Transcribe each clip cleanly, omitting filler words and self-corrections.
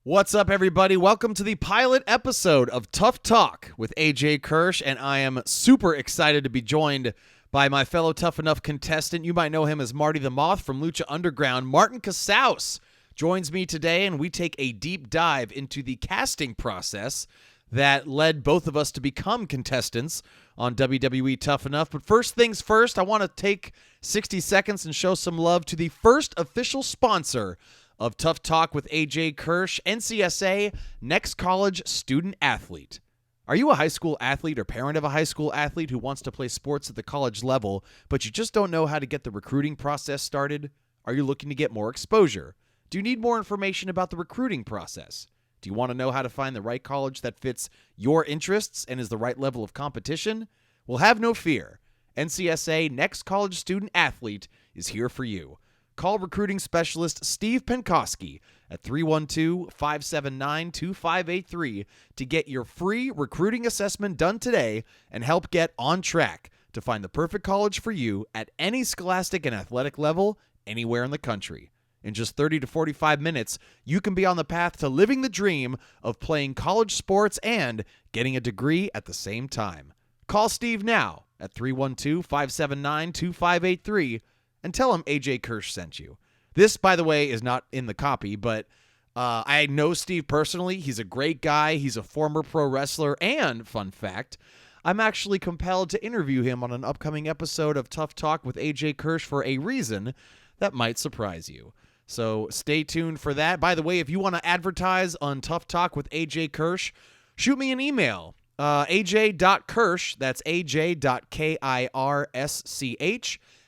What's up, everybody? Welcome to the pilot episode of Tough Talk with a.k.a. Kirsch, and I am super excited to be joined by my fellow Tough Enough contestant. You might know him as Marty the Moth from Lucha Underground. Martin Casaus joins me today, and we take a deep dive into the casting process that led both of us to become contestants on WWE Tough Enough. But first things first, I want to take 60 seconds and show some love to the first official sponsor of Tough Talk with a.k.a. Kirsch, NCSA, Next College Student Athlete. Are you a high school athlete or parent of a high school athlete who wants to play sports at the college level, but you just don't know how to get the recruiting process started? Are you looking to get more exposure? Do you need more information about the recruiting process? Do you want to know how to find the right college that fits your interests and is the right level of competition? Well, have no fear. NCSA Next College Student Athlete is here for you. Call recruiting specialist Steve Penkoski at 312-579-2583 to get your free recruiting assessment done today and help get on track to find the perfect college for you at any scholastic and athletic level anywhere in the country. In just 30 to 45 minutes, you can be on the path to living the dream of playing college sports and getting a degree at the same time. Call Steve now at 312-579-2583 and tell him AJ Kirsch sent you. This, by the way, is not in the copy, but I know Steve personally. He's a great guy. He's a former pro wrestler, and, fun fact, I'm actually compelled to interview him on an upcoming episode of Tough Talk with AJ Kirsch for a reason that might surprise you. So stay tuned for that. By the way, if you want to advertise on Tough Talk with AJ Kirsch, shoot me an email. aj.kirsch, that's aj.kirsch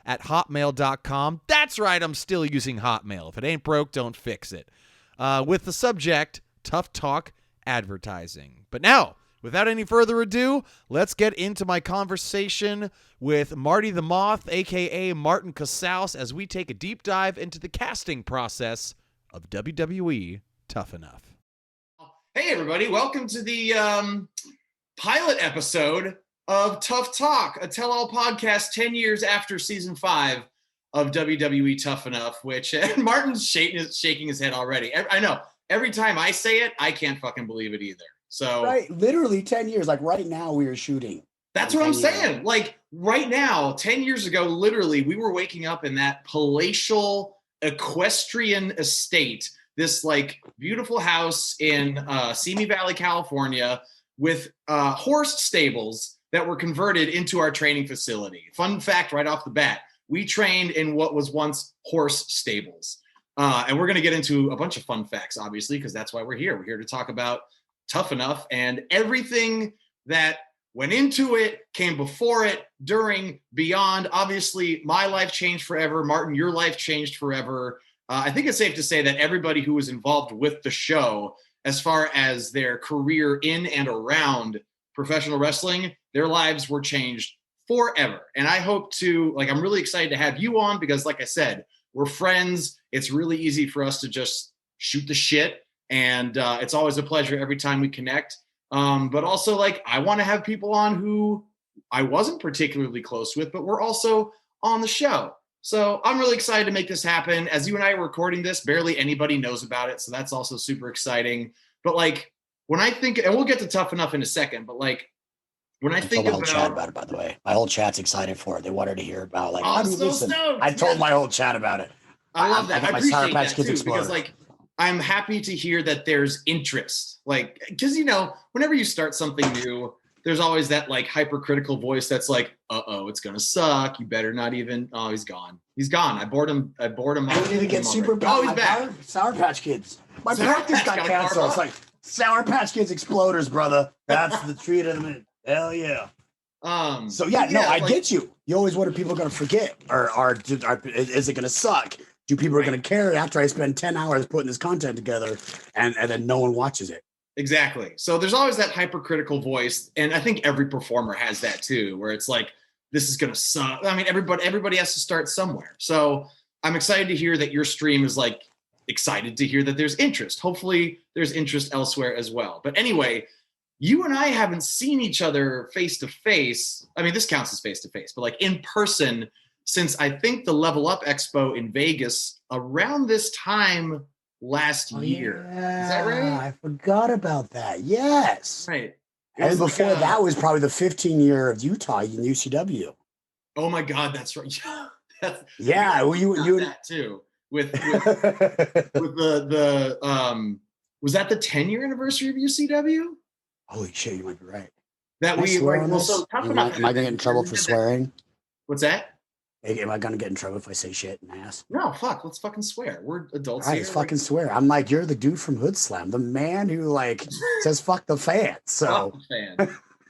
@hotmail.com. That's right, I'm still using Hotmail. If it ain't broke, don't fix it. With the subject, Tough Talk Advertising. But now, without any further ado, let's get into my conversation with Marty the Moth, a.k.a. Martin Casaus, as we take a deep dive into the casting process of WWE Tough Enough. Hey, everybody. Welcome to the pilot episode of Tough Talk, a tell-all podcast 10 years after season 5 of WWE Tough Enough, which Martin's shaking his head already. I know. Every time I say it, I can't fucking believe it either. So right, literally 10 years. Like right now we are shooting. That's what I'm saying. Like right now, 10 years ago, literally, we were waking up in that palatial equestrian estate, this like beautiful house in Simi Valley, California, with horse stables that were converted into our training facility. Fun fact right off the bat, we trained in what was once horse stables. And we're going to get into a bunch of fun facts, obviously, because that's why we're here. We're here to talk about Tough Enough and everything that went into it, came before it, during, beyond. Obviously, my life changed forever. Martin, your life changed forever. I think it's safe to say that everybody who was involved with the show, as far as their career in and around professional wrestling, their lives were changed forever. And I hope to, I'm really excited to have you on because, like I said, we're friends. It's really easy for us to just shoot the shit. And it's always a pleasure every time we connect. But also, I want to have people on who I wasn't particularly close with, but we're also on the show. So I'm really excited to make this happen. As you and I are recording this, barely anybody knows about it. So that's also super exciting. But when I think, and we'll get to Tough Enough in a second, but when I think about, chat about it, by the way, my whole chat's excited for it. They wanted to hear about I'm so stoked. I told my whole chat about it. I love that. I appreciate that too, because I'm happy to hear that there's interest. Because whenever you start something new, there's always that hypercritical voice that's it's gonna suck. You better not even. Oh, he's gone. He's gone. I bored him. I didn't even get super. Oh, he's back. Sour Patch Kids. My practice got canceled. It's like Sour Patch Kids exploders, brother. That's the treat of the minute. Hell yeah. I get you. You always wonder people are gonna forget, or is it gonna suck? Do people are gonna care after I spend 10 hours putting this content together, and then no one watches it? Exactly. So there's always that hypercritical voice, and I think every performer has that too, where it's this is gonna suck. I mean, everybody has to start somewhere. So I'm excited to hear that your stream is excited to hear that there's interest. Hopefully there's interest elsewhere as well. But anyway, you and I haven't seen each other face to face. I mean, this counts as face to face, but in person since I think the Level Up Expo in Vegas around this time last year. Yeah, is that right? I forgot about that. Yes. Right. And before that was probably the 15-year of Utah in UCW. Oh my God, that's right. Yeah, well, you that too with the was that the 10-year anniversary of UCW? Holy shit, you might be right. That we swear on this? So am I gonna get in trouble for swearing? What's that? Am I gonna get in trouble if I say shit and ass? No, fuck. Let's fucking swear. We're adults. All right, here. let's fucking swear. I'm like, you're the dude from Hood Slam, the man who like says fuck the fans. So fuck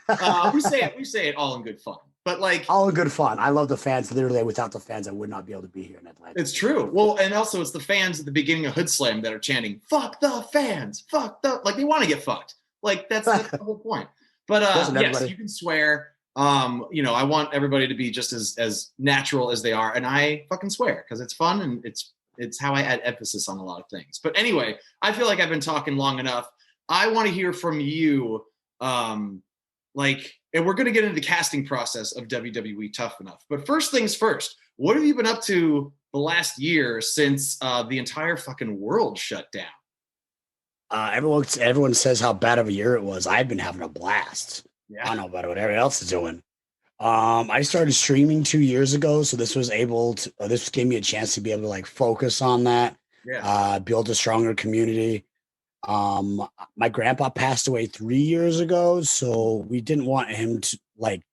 the fans. We say it all in good fun. But like all in good fun. I love the fans. Literally, without the fans, I would not be able to be here in Atlanta. It's true. Well, and also it's the fans at the beginning of Hood Slam that are chanting, fuck the fans, fuck the like they want to get fucked. Like that's the whole point. But yes, you can swear. I want everybody to be just as natural as they are, and I fucking swear because it's fun and it's how I add emphasis on a lot of things. But anyway, I feel like I've been talking long enough. I want to hear from you, and we're going to get into the casting process of WWE Tough Enough. But first things first, what have you been up to the last year since the entire fucking world shut down? Everyone says how bad of a year it was. I've been having a blast. Yeah. I don't know about what everyone else is doing. I started streaming 2 years ago, so this gave me a chance to be able to like focus on that. Yeah. Build a stronger community. My grandpa passed away 3 years ago, so we didn't want him to like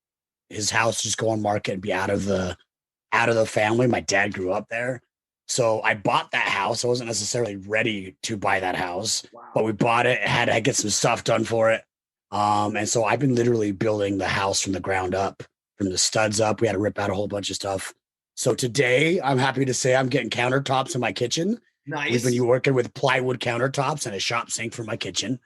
his house just go on market and be out of the family. My dad grew up there. So I bought that house. I wasn't necessarily ready to buy that house, but we bought it, had to get some stuff done for it. And so I've been literally building the house from the ground up, from the studs up. We had to rip out a whole bunch of stuff. So today I'm happy to say I'm getting countertops in my kitchen. Nice. We've been working with plywood countertops and a shop sink for my kitchen.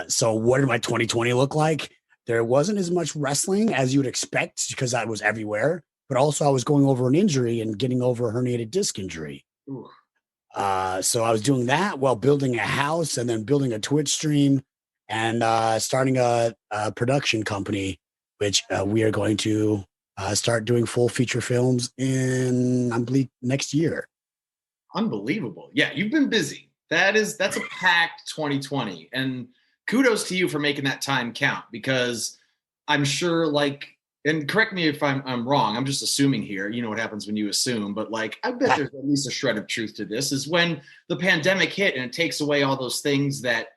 So what did my 2020 look like? There wasn't as much wrestling as you would expect because I was everywhere, but also I was going over an injury and getting over a herniated disc injury. So I was doing that while building a house and then building a Twitch stream and starting a production company, which we are going to start doing full feature films in, I believe, next year. Unbelievable. Yeah, you've been busy. That's a packed 2020. And kudos to you for making that time count, because I'm sure, and correct me if I'm wrong, I'm just assuming here, you know what happens when you assume, but I bet there's at least a shred of truth to this, is when the pandemic hit and it takes away all those things that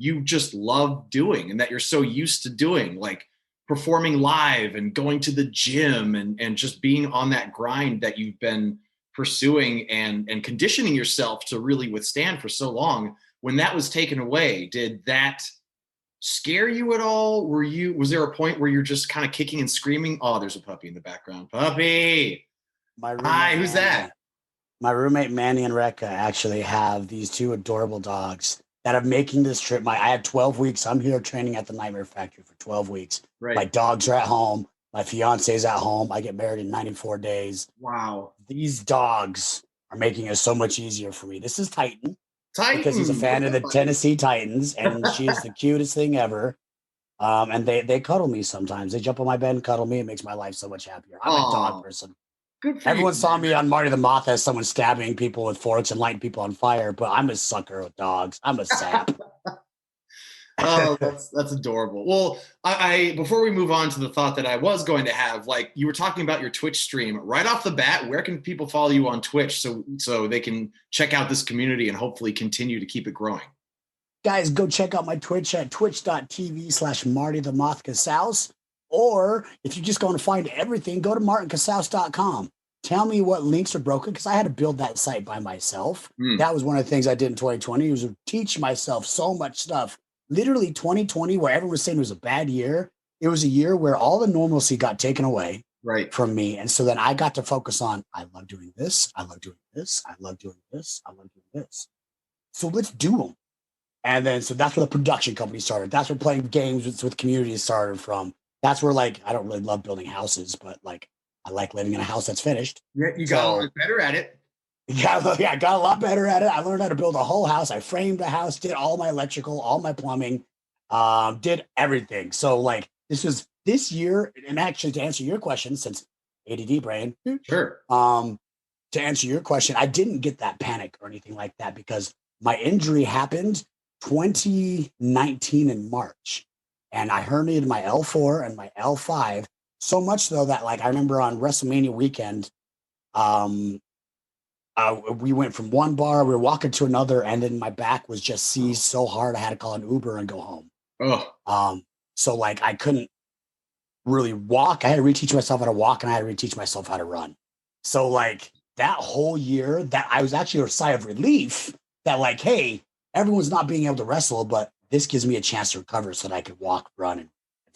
you just love doing and that you're so used to doing, like performing live and going to the gym and just being on that grind that you've been pursuing and conditioning yourself to really withstand for so long. When that was taken away, did that scare you at all? Was there a point where you're just kind of kicking and screaming? Oh, there's a puppy in the background. Puppy. Hi, who's that? My roommate Manny and Rekka actually have these two adorable dogs that are making this trip. I had 12 weeks. I'm here training at the Nightmare Factory for 12 weeks. Right. My dogs are at home. My fiance's at home. I get married in 94 days. Wow. These dogs are making it so much easier for me. This is Titan. Because he's a fan of the Tennessee Titans, and she is the cutest thing ever. And they cuddle me sometimes. They jump on my bed and cuddle me. It makes my life so much happier. I'm a dog person. Good for Everyone you, saw me on Marty the Moth as someone stabbing people with forks and lighting people on fire, but I'm a sucker with dogs. I'm a sap. Oh, that's adorable. Well, I before we move on to the thought that I was going to have, you were talking about your Twitch stream right off the bat. Where can people follow you on Twitch so they can check out this community and hopefully continue to keep it growing? Guys, go check out my Twitch at twitch.tv/Marty the Moth Casaus. Or if you just want to find everything, go to martincasaus.com. Tell me what links are broken, because I had to build that site by myself. That was one of the things I did in 2020, was to teach myself so much stuff. Literally 2020, where everyone was saying it was a bad year, it was a year where all the normalcy got taken away from me. And so then I got to focus on, I love doing this. I love doing this. I love doing this. I love doing this. So let's do them. And then, so that's where the production company started. That's where playing games with communities started from. That's where, I don't really love building houses, but I like living in a house that's finished. Yeah, you got a little better at it. Yeah, I got a lot better at it. I learned how to build a whole house. I framed the house, did all my electrical, all my plumbing, did everything. So this year, and actually to answer your question, since ADD brain, sure. To answer your question, I didn't get that panic or anything like that, because my injury happened 2019 in March, and I herniated my L4 and my L5 so much though that like I remember on WrestleMania weekend, we went from one bar, we were walking to another, and then my back was just seized so hard I had to call an Uber and go home. So like I couldn't really walk. I had to reteach myself how to walk, and I had to reteach myself how to run. So like that whole year, that I was actually a sigh of relief that like, hey, everyone's not being able to wrestle, but this gives me a chance to recover so that I could walk, run, and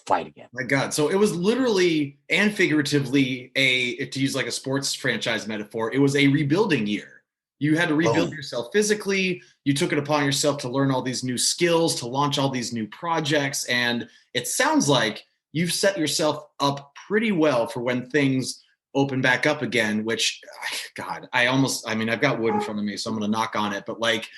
fight again. My God. So it was literally and figuratively to use like a sports franchise metaphor, it was a rebuilding year. You had to rebuild yourself physically. You took it upon yourself to learn all these new skills, to launch all these new projects. And it sounds like you've set yourself up pretty well for when things open back up again, which, God, I've got wood in front of me, so I'm going to knock on it. But like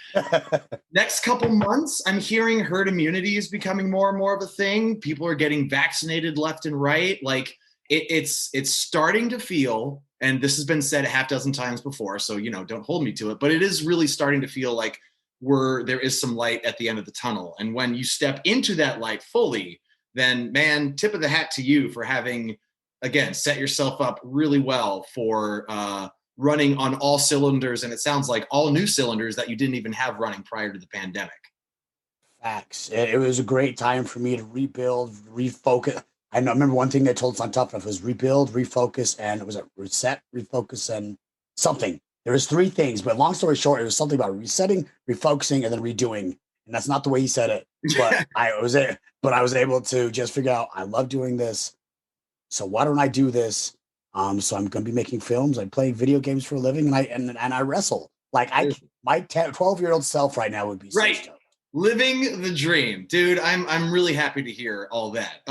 next couple months, I'm hearing herd immunity is becoming more and more of a thing. People are getting vaccinated left and right. Like it's starting to feel, and this has been said a half dozen times before, so, don't hold me to it, but it is really starting to feel like there is some light at the end of the tunnel. And when you step into that light fully, then man, tip of the hat to you for having, again, set yourself up really well for running on all cylinders. And it sounds like all new cylinders that you didn't even have running prior to the pandemic. Facts. It was a great time for me to rebuild, refocus. I remember one thing they told us on Tough Enough was rebuild, refocus, and it was a reset, refocus, and something. There was 3 things, but long story short, it was something about resetting, refocusing, and then redoing. And that's not the way he said it, but I was able to just figure out I love doing this. So why don't I do this? So I'm going to be making films. I play video games for a living, and I wrestle. Like my 12-year-old self right now would be right. So stoked. Living the dream, dude. I'm really happy to hear all that.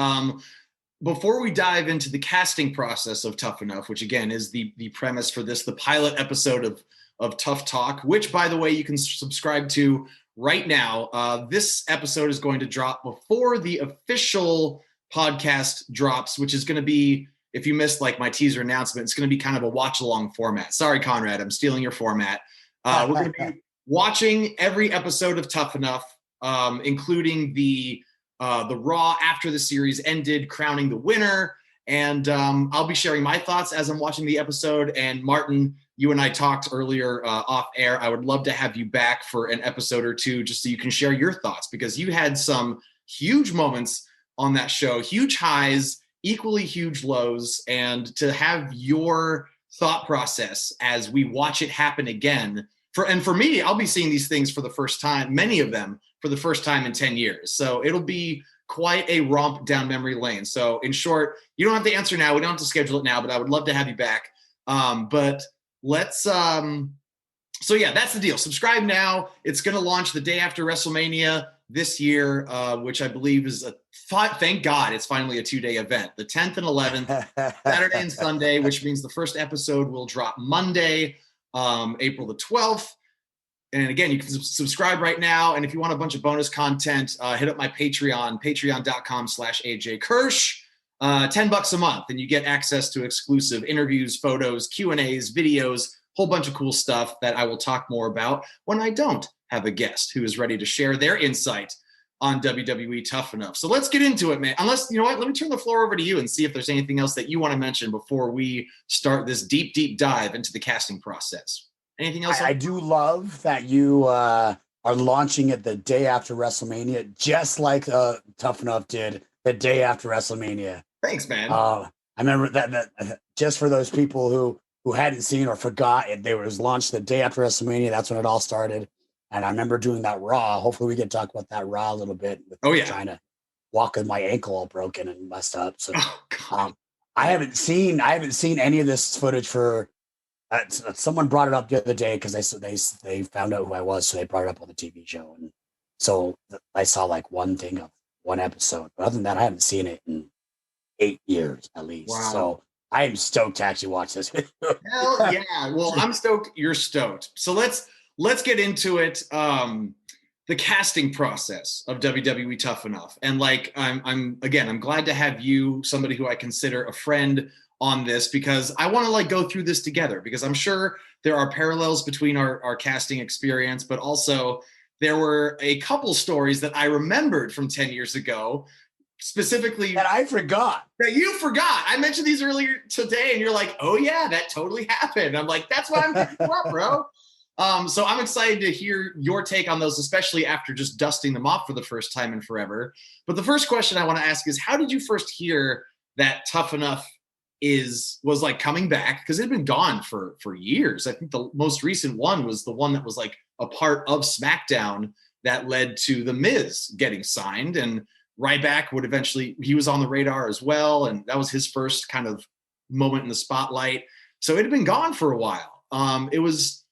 Before we dive into the casting process of Tough Enough, which again is the premise for this, the pilot episode of Tough Talk, which by the way you can subscribe to right now. This episode is going to drop before the official podcast drops, which is going to be, if you missed like my teaser announcement, it's going to be kind of a watch along format. Sorry, Conrad, I'm stealing your format. We're going to be watching every episode of Tough Enough, including the Raw after the series ended, crowning the winner. And I'll be sharing my thoughts as I'm watching the episode. And Martin, you and I talked earlier off air. I would love to have you back for an episode or two, just so you can share your thoughts, because you had some huge moments on that show, huge highs, equally huge lows, and to have your thought process as we watch it happen again. For me, I'll be seeing these things for the first time, many of them for the first time in 10 years. So it'll be quite a romp down memory lane. So in short, you don't have to answer now. We don't have to schedule it now, but I would love to have you back. But let's, so yeah, that's the deal. Subscribe now. It's going to launch the day after WrestleMania this year, which I believe is thank God it's finally a 2-day event, the 10th and 11th, Saturday and Sunday, which means the first episode will drop Monday, April the 12th. And again, you can subscribe right now. And if you want a bunch of bonus content, hit up my Patreon, patreon.com/AJ Kirsch, $10 a month. And you get access to exclusive interviews, photos, Q&As, videos, whole bunch of cool stuff that I will talk more about when I don't have a guest who is ready to share their insight on WWE Tough Enough. So let's get into it, man. Unless, you know what, let me turn the floor over to you and see if there's anything else that you want to mention before we start this deep, deep dive into the casting process. Anything else? I do love that you are launching it the day after WrestleMania, just like Tough Enough did the day after WrestleMania. Thanks, man. I remember that just for those people who hadn't seen or forgot, it was launched the day after WrestleMania. That's when it all started. And I remember doing that Raw. Hopefully we can talk about that Raw a little bit. Trying to walk with my ankle all broken and messed up. So I haven't seen any of this footage for. Someone brought it up the other day because they found out who I was, so they brought it up on the TV show, and so I saw like one thing of one episode. But other than that, I haven't seen it in 8 years at least. Wow. So I am stoked to actually watch this. Hell yeah! Well, I'm stoked. You're stoked. So let's get into it. The casting process of WWE Tough Enough, and like I'm glad to have you, somebody who I consider a friend on this because I want to like go through this together because I'm sure there are parallels between our casting experience, but also there were a couple stories that I remembered from 10 years ago, specifically that I forgot. That you forgot. I mentioned these earlier today, and you're like, "Oh yeah, that totally happened." I'm like, "That's why I'm picking you up, bro." So I'm excited to hear your take on those, especially after just dusting them off for the first time in forever. But the first question I want to ask is, how did you first hear that Tough Enough was like coming back? Because it had been gone for years. I think the most recent one was the one that was like a part of SmackDown that led to The Miz getting signed, and Ryback would eventually, he was on the radar as well, and that was his first kind of moment in the spotlight. So it had been gone for a while. It was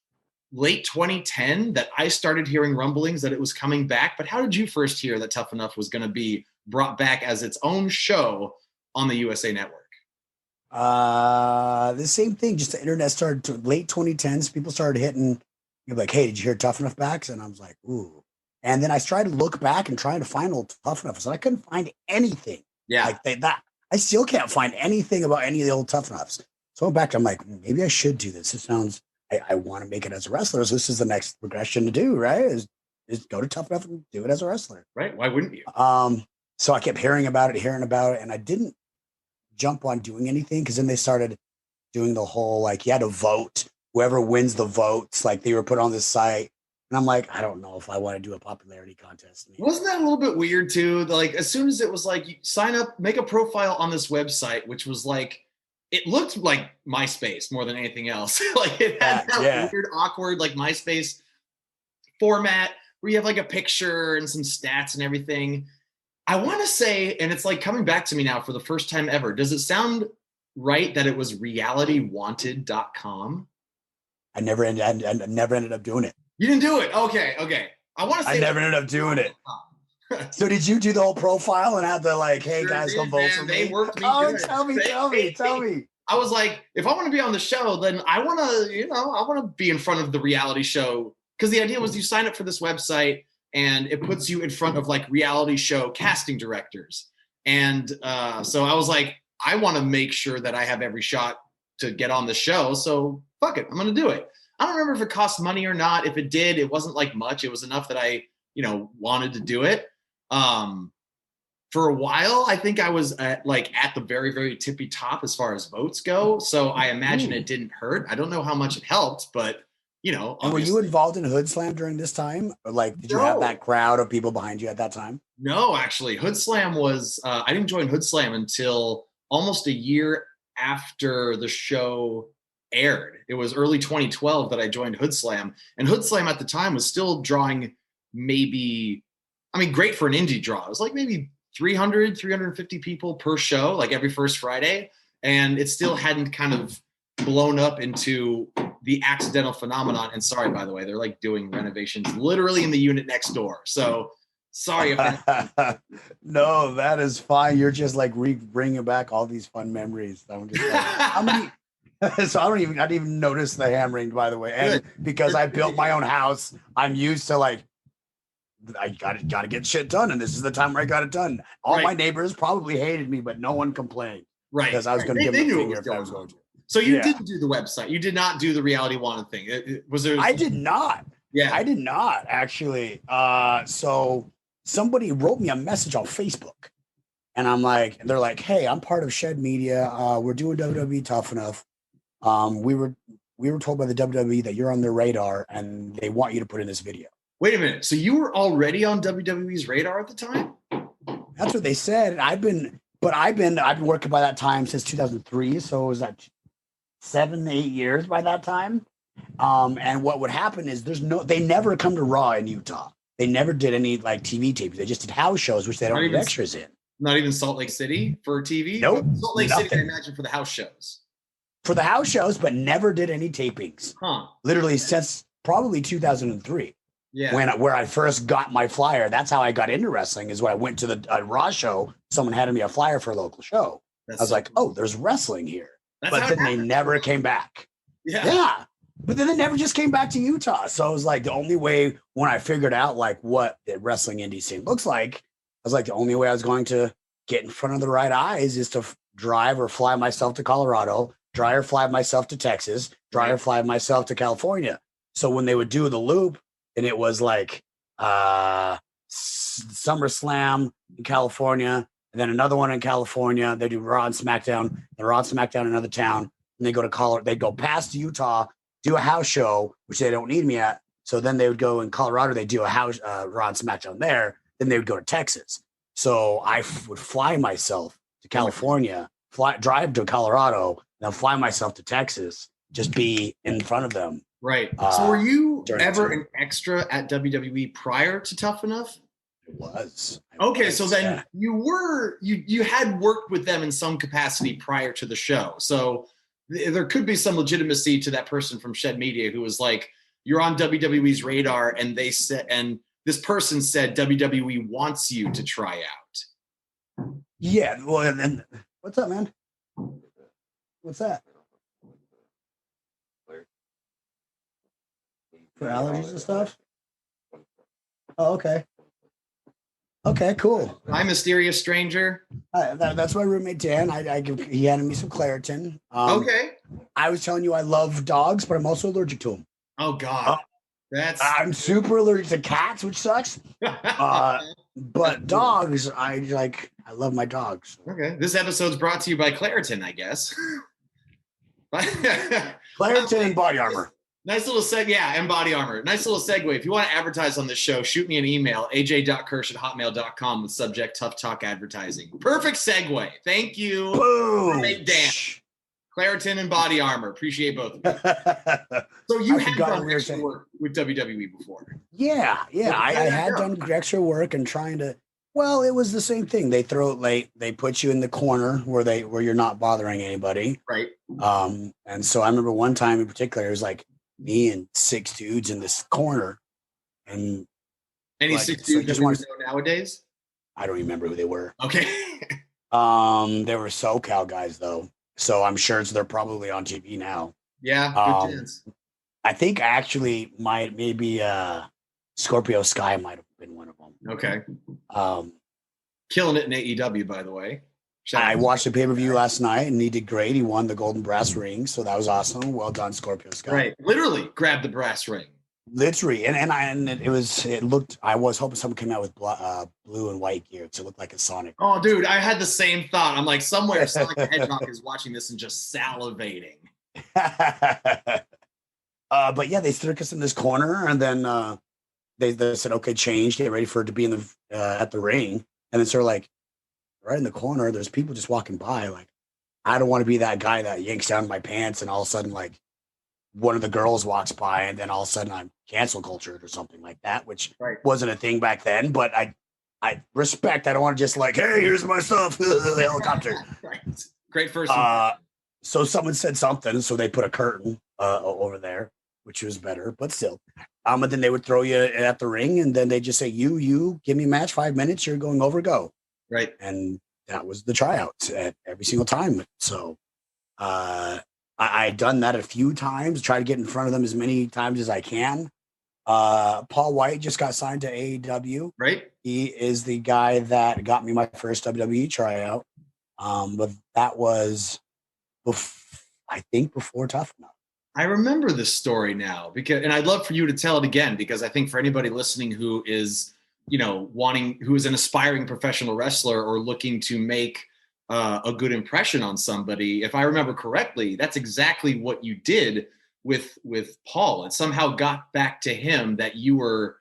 late 2010 that I started hearing rumblings that it was coming back. But how did you first hear that Tough Enough was going to be brought back as its own show on the USA Network? The same thing. Just the internet started to late 2010s. People started hitting. You're like, hey, did you hear Tough Enough backs? And I was like, ooh. And then I tried to look back and trying to find old Tough Enough. So I couldn't find anything. Yeah. Like that. I still can't find anything about any of the old Tough Enoughs. So I went back. I'm like, maybe I should do this. It sounds. I want to make it as a wrestler. So this is the next progression to do. Right? Is go to Tough Enough and do it as a wrestler. Right? Why wouldn't you? So I kept hearing about it, and I didn't jump on doing anything because then they started doing the whole like you had to vote. Whoever wins the votes, like they were put on this site. And I'm like, I don't know if I want to do a popularity contest. Wasn't that a little bit weird too? Like as soon as it was like, you sign up, make a profile on this website, which was like, it looked like MySpace more than anything else. Like it had that weird, awkward, like MySpace format where you have like a picture and some stats and everything. I want to say, and it's like coming back to me now for the first time ever. Does it sound right that it was realitywanted.com? I never ended up doing it. You didn't do it. Okay. I want to say I never ended up doing it. So did you do the whole profile and have the like, hey guys, come vote for me? They worked me. Oh, good. tell me. I was like, if I want to be on the show, then I want to be in front of the reality show. Because the idea was you sign up for this website and it puts you in front of like reality show casting directors. And so I was like, I want to make sure that I have every shot to get on the show. So fuck it, I'm going to do it. I don't remember if it cost money or not. If it did, it wasn't like much. It was enough that I, wanted to do it. For a while, I think I was at the very, very tippy top as far as votes go. So I imagine it didn't hurt. I don't know how much it helped, but And were you involved in Hood Slam during this time? Or did you have that crowd of people behind you at that time? No, actually, Hood Slam was. I didn't join Hood Slam until almost a year after the show aired. It was early 2012 that I joined Hood Slam, and Hood Slam at the time was still drawing great for an indie draw. It was like maybe 300, 350 people per show, like every first Friday. And it still hadn't kind of blown up into the accidental phenomenon. And sorry, by the way, they're like doing renovations literally in the unit next door. So sorry. No, that is fine. You're just like bringing back all these fun memories. I'm just like, how many? So I didn't even notice the hammering, by the way. And because I built my own house, I'm used to I gotta get shit done. And this is the time where I got it done. All my neighbors probably hated me, but no one complained. Right. Because I was going to give them a finger if I was going to. So you didn't do the website. You did not do the Reality Wanted thing. Was there? I did not. Yeah. I did not actually. So somebody wrote me a message on Facebook, and they're like, hey, I'm part of Shed Media. We're doing WWE Tough Enough. We were told by the WWE that you're on their radar and they want you to put in this video. Wait a minute. So you were already on WWE's radar at the time? That's what they said. I've been working by that time since 2003. So it was that 7-8 years by that time. And what would happen is they never come to Raw in Utah. They never did any TV tapes. They just did house shows, which they don't have extras in. Not even Salt Lake City for TV? Nope. Salt Lake City, I imagine, for the house shows. For the house shows, but never did any tapings. Huh. Literally since probably 2003. Yeah. Where I first got my flyer. That's how I got into wrestling, is when I went to the Raw show. Someone handed me a flyer for a local show. I was like, oh, there's wrestling here. But then they never came back. Yeah. But then they never just came back to Utah. So it was like the only way, when I figured out what the wrestling indie scene looks like, I was like, the only way I was going to get in front of the right eyes is to drive or fly myself to Colorado, drive or fly myself to Texas, drive or fly myself to California. So when they would do the loop, and it was like SummerSlam in California, and then another one in California. They do Raw and SmackDown, and Raw and SmackDown in another town, and they go to Colorado. They go past Utah, do a house show, which they don't need me at. So then they would go in Colorado. They do a house Raw and SmackDown there. Then they would go to Texas. So I would fly myself to California, drive to Colorado, then fly myself to Texas, just be in front of them. Right. So were you ever an extra at WWE prior to Tough Enough? I was. So then you had worked with them in some capacity prior to the show. So there could be some legitimacy to that person from Shed Media who was like, you're on WWE's radar, and they said, and this person said WWE wants you to try out. Yeah. Well, and then what's up, man? What's that? For allergies and stuff? Oh, okay. Okay, cool. Hi, mysterious stranger. That's my roommate, Dan. He handed me some Claritin. Okay. I was telling you I love dogs, but I'm also allergic to them. Oh, God. I'm super allergic to cats, which sucks. But dogs, I love my dogs. Okay. This episode's brought to you by Claritin, I guess. Claritin and body armor. Nice little and body armor. Nice little segue. If you want to advertise on this show, shoot me an email, aj.kirsch@hotmail.com with subject Tough Talk Advertising. Perfect segue. Thank you. Boom. Dan. Claritin and body armor. Appreciate both of you. So you had done extra work with WWE before. Yeah. I had done extra work and trying to. Well, it was the same thing. They put you in the corner where you're not bothering anybody. Right. And so I remember one time in particular, it was like me and 6 dudes in this corner. And any 6 dudes just want to know nowadays? I don't remember who they were. Okay. They were SoCal guys though. So I'm sure they're probably on TV now. Yeah, good chance. I think actually maybe Scorpio Sky might have been one of them. Okay. Killing it in AEW, by the way. I watched the pay-per-view last night, and he did great. He won the golden brass ring, so that was awesome. Well done, Scorpio Sky. Right, literally grabbed the brass ring. Literally, it looked. I was hoping someone came out with blue and white gear to look like a Sonic. Oh, dude, I had the same thought. I'm like, somewhere Sonic the Hedgehog is watching this and just salivating. But yeah, they stuck us in this corner, and then they said, "Okay, change, get ready for it to be in the at the ring." And then sort of like right in the corner, there's people just walking by. Like, I don't want to be that guy that yanks down my pants, and all of a sudden, like, one of the girls walks by, and then all of a sudden I'm cancel cultured or something like that, which wasn't a thing back then. But I respect. I don't want to just like, hey, here's my stuff, helicopter. Right. Great first. So someone said something, so they put a curtain over there, which was better, but still. And then they would throw you at the ring, and then they just say, you give me a match, 5 minutes, you're going over, go. Right. And that was the tryouts at every single time. So I'd done that a few times, try to get in front of them as many times as I can. Paul White just got signed to AEW. Right. He is the guy that got me my first WWE tryout. But that was, I think, before Tough Enough. I remember this story now and I'd love for you to tell it again, because I think for anybody listening who is, who is an aspiring professional wrestler or looking to make a good impression on somebody, if I remember correctly, that's exactly what you did with Paul. It somehow got back to him that you were,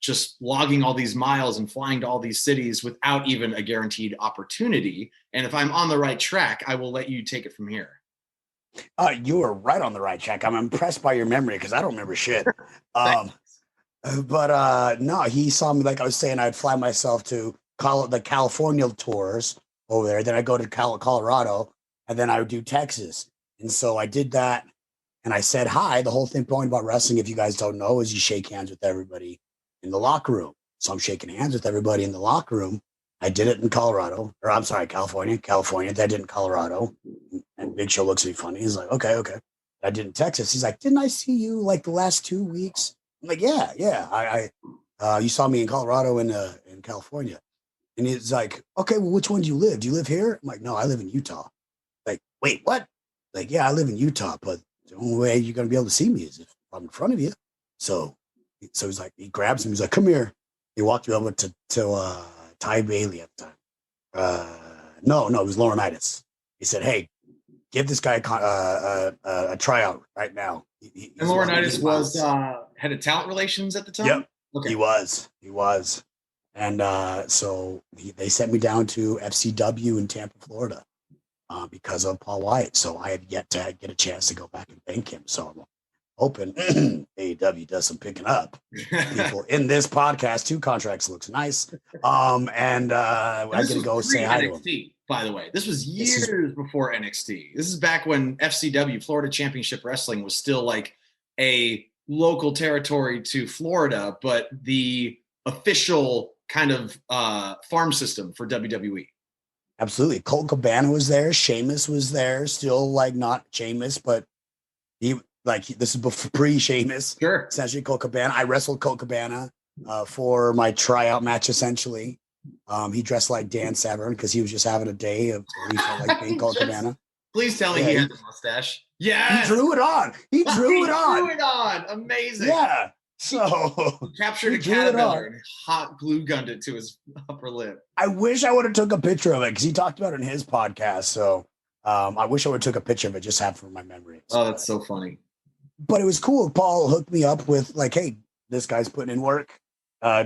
just logging all these miles and flying to all these cities without even a guaranteed opportunity. And if I'm on the right track, I will let you take it from here. You were right on the right track. I'm impressed by your memory because I don't remember shit. But no, he saw me, like I was saying, I'd fly myself to the California tours over there. Then I go to Colorado, and then I would do Texas. And so I did that, and I said hi. The whole thing point about wrestling, if you guys don't know, is you shake hands with everybody in the locker room. So I'm shaking hands with everybody in the locker room. I did it in California. I did it in Colorado. And Big Show looks at me funny. He's like, okay. I did it in Texas. He's like, didn't I see you like the last 2 weeks? I'm like, yeah. I you saw me in Colorado and in California. And he's like, okay, well, which one do you live? Do you live here? I'm like, no, I live in Utah. Like, wait, what? Like, yeah, I live in Utah, but the only way you're going to be able to see me is if I'm in front of you. So he's like, he grabs him. He's like, come here. He walked me over to Ty Bailey at the time. No, it was Laurinaitis. He said, hey, give this guy a tryout right now. And Laurinaitis was head of talent relations at the time? Yep. Okay. He was. And so they sent me down to FCW in Tampa, Florida, because of Paul Wyatt. So I had yet to get a chance to go back and thank him. So I'm hoping AEW does some picking up people in this podcast. 2 contracts looks nice. And I get to go say hi to him. By the way, this was years before NXT. This is back when FCW, Florida Championship Wrestling, was still like a local territory to Florida, but the official kind of farm system for WWE. Absolutely. Colt Cabana was there. Sheamus was there. Still like not Sheamus, but this is before pre-Sheamus. Sure. Essentially Colt Cabana. I wrestled Colt Cabana for my tryout match, essentially. He dressed like Dan Severn because he was just having a day of he felt like being Colt Cabana. Please tell me he had a mustache. Yeah. He drew it on. He drew it on. Amazing. Yeah. So captured a caterpillar and hot glue gunned it to his upper lip. I wish I would have took a picture of it because he talked about it in his podcast. So I wish I would have took a picture of it, just have it for my memory. Oh, that's so funny. But it was cool. Paul hooked me up with like, hey, this guy's putting in work.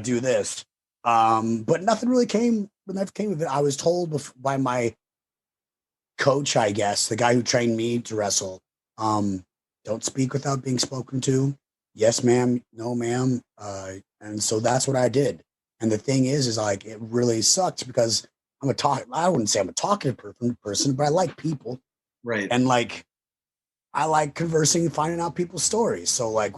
Do this. But nothing really came of it. I was told by my coach, I guess, the guy who trained me to wrestle, don't speak without being spoken to. Yes, ma'am. No, ma'am. And so that's what I did. And the thing is like, it really sucked because I wouldn't say I'm a talkative person, but I like people. Right. And like, I like conversing and finding out people's stories. So like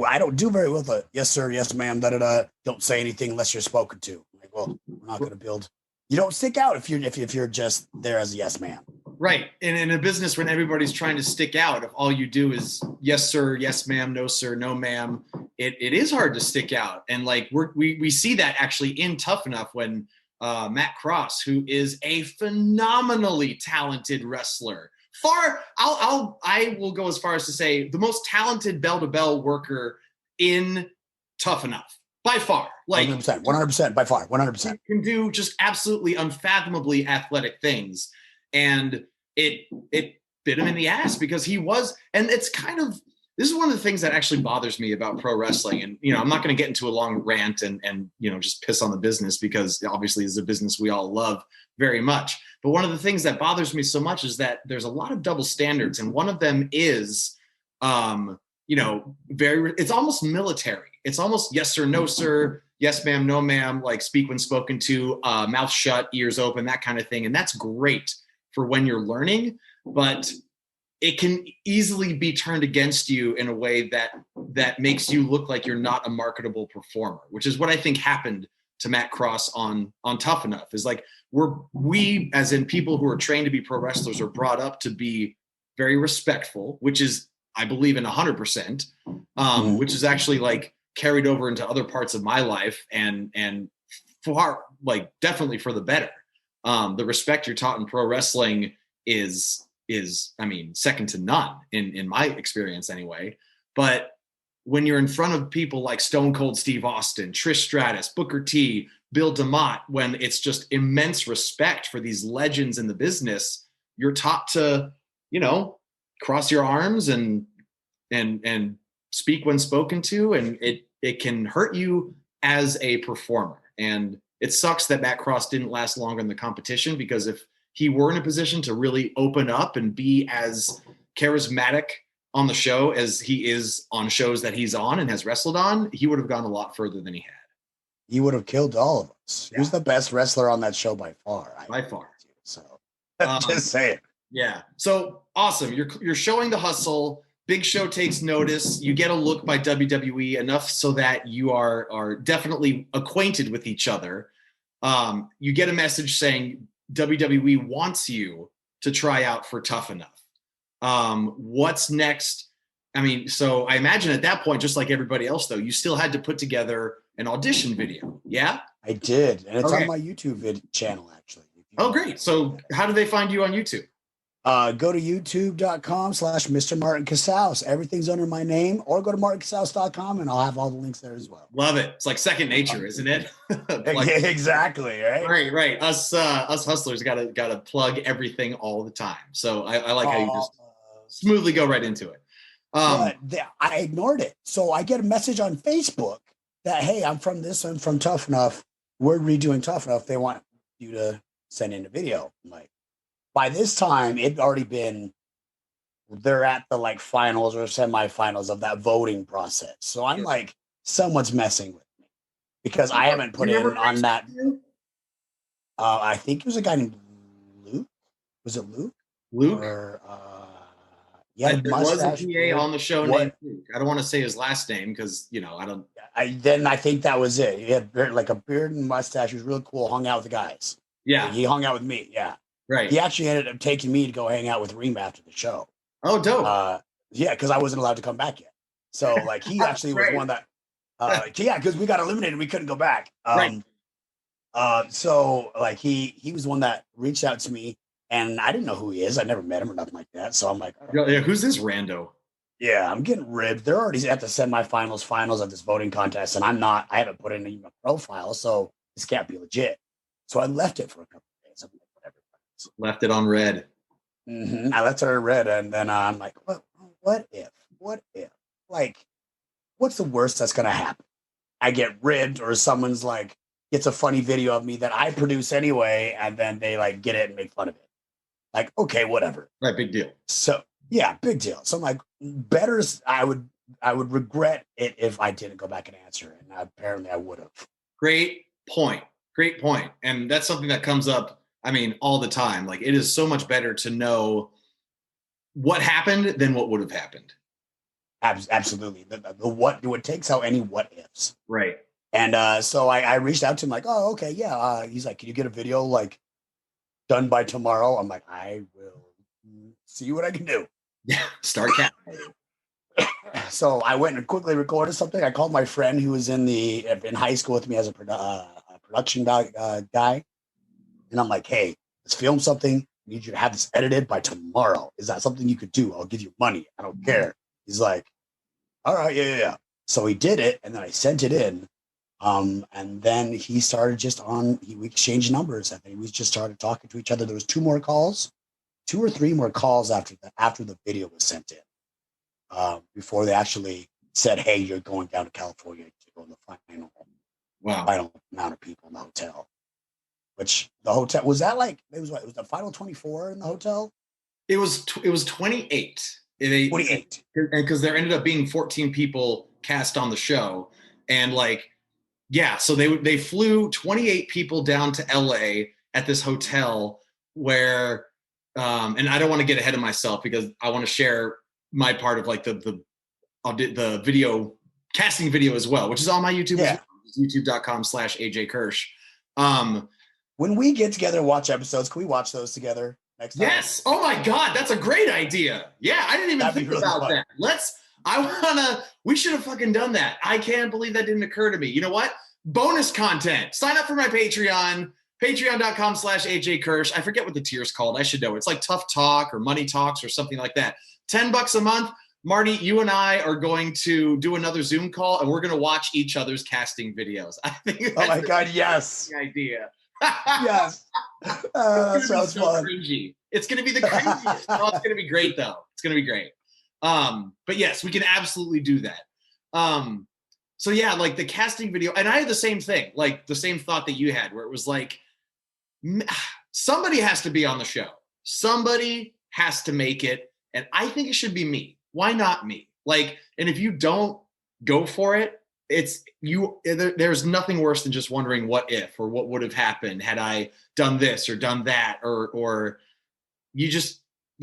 I don't do very well with a yes, sir, yes, ma'am, don't say anything unless you're spoken to. Like, well, we're not going to build. You don't stick out if you're just there as a yes, ma'am. Right. And in a business when everybody's trying to stick out, if all you do is yes, sir, yes, ma'am, no, sir, no, ma'am, it is hard to stick out. And like we see that actually in Tough Enough when Matt Cross, who is a phenomenally talented wrestler, I will go as far as to say the most talented bell-to-bell worker in Tough Enough by far. Like 100% by far, 100%. Can do just absolutely unfathomably athletic things. And it bit him in the ass because he was, and it's kind of, this is one of the things that actually bothers me about pro wrestling. And, I'm not going to get into a long rant and just piss on the business because obviously it's a business we all love very much. But one of the things that bothers me so much is that there's a lot of double standards. And one of them is, it's almost military. It's almost yes, sir, no, sir. Yes, ma'am, no, ma'am. Like speak when spoken to, mouth shut, ears open, that kind of thing. And that's great for when you're learning, but it can easily be turned against you in a way that makes you look like you're not a marketable performer, which is what I think happened to Matt Cross on Tough Enough. Is like we as in people who are trained to be pro wrestlers are brought up to be very respectful, which is I believe in 100%, which is actually like carried over into other parts of my life and far like definitely for the better. The respect you're taught in pro wrestling is second to none in my experience anyway. But when you're in front of people like Stone Cold Steve Austin, Trish Stratus, Booker T, Bill DeMott, when it's just immense respect for these legends in the business, you're taught to, cross your arms and speak when spoken to, and it can hurt you as a performer. And it sucks that Matt Cross didn't last longer in the competition, because if he were in a position to really open up and be as charismatic on the show as he is on shows that he's on and has wrestled on, he would have gone a lot further than he had. He would have killed all of us. Yeah. He was the best wrestler on that show by far. By far. So just say it. Yeah. So awesome. You're showing the hustle. Big Show takes notice. You get a look by WWE enough so that you are definitely acquainted with each other. You get a message saying WWE wants you to try out for Tough Enough. What's next? So I imagine at that point, just like everybody else, though, you still had to put together an audition video. Yeah. I did, and it's on my YouTube channel actually. Oh, great! So, how do they find you on YouTube? Go to youtube.com/Mr. Martin Casaus. Everything's under my name, or go to martincasaus.com and I'll have all the links there as well. Love it. It's like second nature, isn't it? Exactly. Right. Us hustlers gotta plug everything all the time. So I like how you just smoothly go right into it. But I ignored it. So I get a message on Facebook that, hey, I'm from Tough Enough. We're redoing Tough Enough. They want you to send in a video. I'm like, by this time, it'd already been, they're at the like finals or semifinals of that voting process. So I'm like, someone's messing with me because I haven't put in on that. I think it was a guy named Luke. Was it Luke? Luke? Or, there was a PA on the show named Luke. I don't want to say his last name because, I don't. I think that was it. He had like a beard and mustache. He was really cool. Hung out with the guys. Yeah. He hung out with me. Yeah. Right. He actually ended up taking me to go hang out with Reem after the show. Oh, dope. Yeah, because I wasn't allowed to come back yet. So like he actually was one that because we got eliminated and we couldn't go back. So like he was the one that reached out to me and I didn't know who he is. I never met him or nothing like that. So I'm like, yeah, who's this rando? Yeah, I'm getting ribbed. They're already at the finals of this voting contest, and I haven't put in a profile, so this can't be legit. So I left it for a couple of days. I'm like, whatever. Left it on red. Mm-hmm. I left it on red, and then I'm like, what if? Like, what's the worst that's gonna happen? I get ribbed, or someone's like gets a funny video of me that I produce anyway, and then they like get it and make fun of it. Like, okay, whatever. Right, big deal. So yeah, big deal. So I'm like, better. I would regret it if I didn't go back and answer, and apparently I would have. Great point. And that's something that comes up, all the time. Like, it is so much better to know what happened than what would have happened. Absolutely. The what takes out any what ifs. Right. And so I reached out to him like, oh, okay, yeah. He's like, can you get a video like done by tomorrow? I'm like, I will see what I can do. Yeah, start counting. So I went and quickly recorded something. I called my friend who was in high school with me as a production guy. And I'm like, hey, let's film something. I need you to have this edited by tomorrow. Is that something you could do? I'll give you money. I don't care. He's like, all right, yeah. So he did it, and then I sent it in. And then he started we exchanged numbers, and then we just started talking to each other. There was 2 or 3 more calls after the video was sent in. Before they actually said, hey, you're going down to California to go in the final amount of people in the hotel. Which the hotel was that like it was the final 24 in the hotel? It was 28. 28. Because there ended up being 14 people cast on the show. And so they flew 28 people down to LA at this hotel where and I don't want to get ahead of myself because I want to share my part of like the video casting video as well, which is on my YouTube, youtube.com/AJ Kirsch. When we get together and watch episodes, can we watch those together next time? Yes. Oh my God, that's a great idea. Yeah, I didn't even think about that. We should have fucking done that. I can't believe that didn't occur to me. You know what? Bonus content. Sign up for my Patreon, patreon.com/AJ Kirsch. I forget what the tier's called. I should know. It's like Tough Talk or Money Talks or something like that. $10 a month. Marty, you and I are going to do another Zoom call and we're going to watch each other's casting videos. I think oh my God, yes. Idea. Yes. Sounds fun. Cringy. It's going to be the craziest. No, it's going to be great though. It's going to be great. But yes, we can absolutely do that. So yeah, like the casting video, and I had the same thing, like the same thought that you had, where it was like, somebody has to be on the show. Somebody has to make it. And I think it should be me. Why not me? Like, and if you don't go for it, there's nothing worse than just wondering what if, or what would have happened had I done this or done that, or you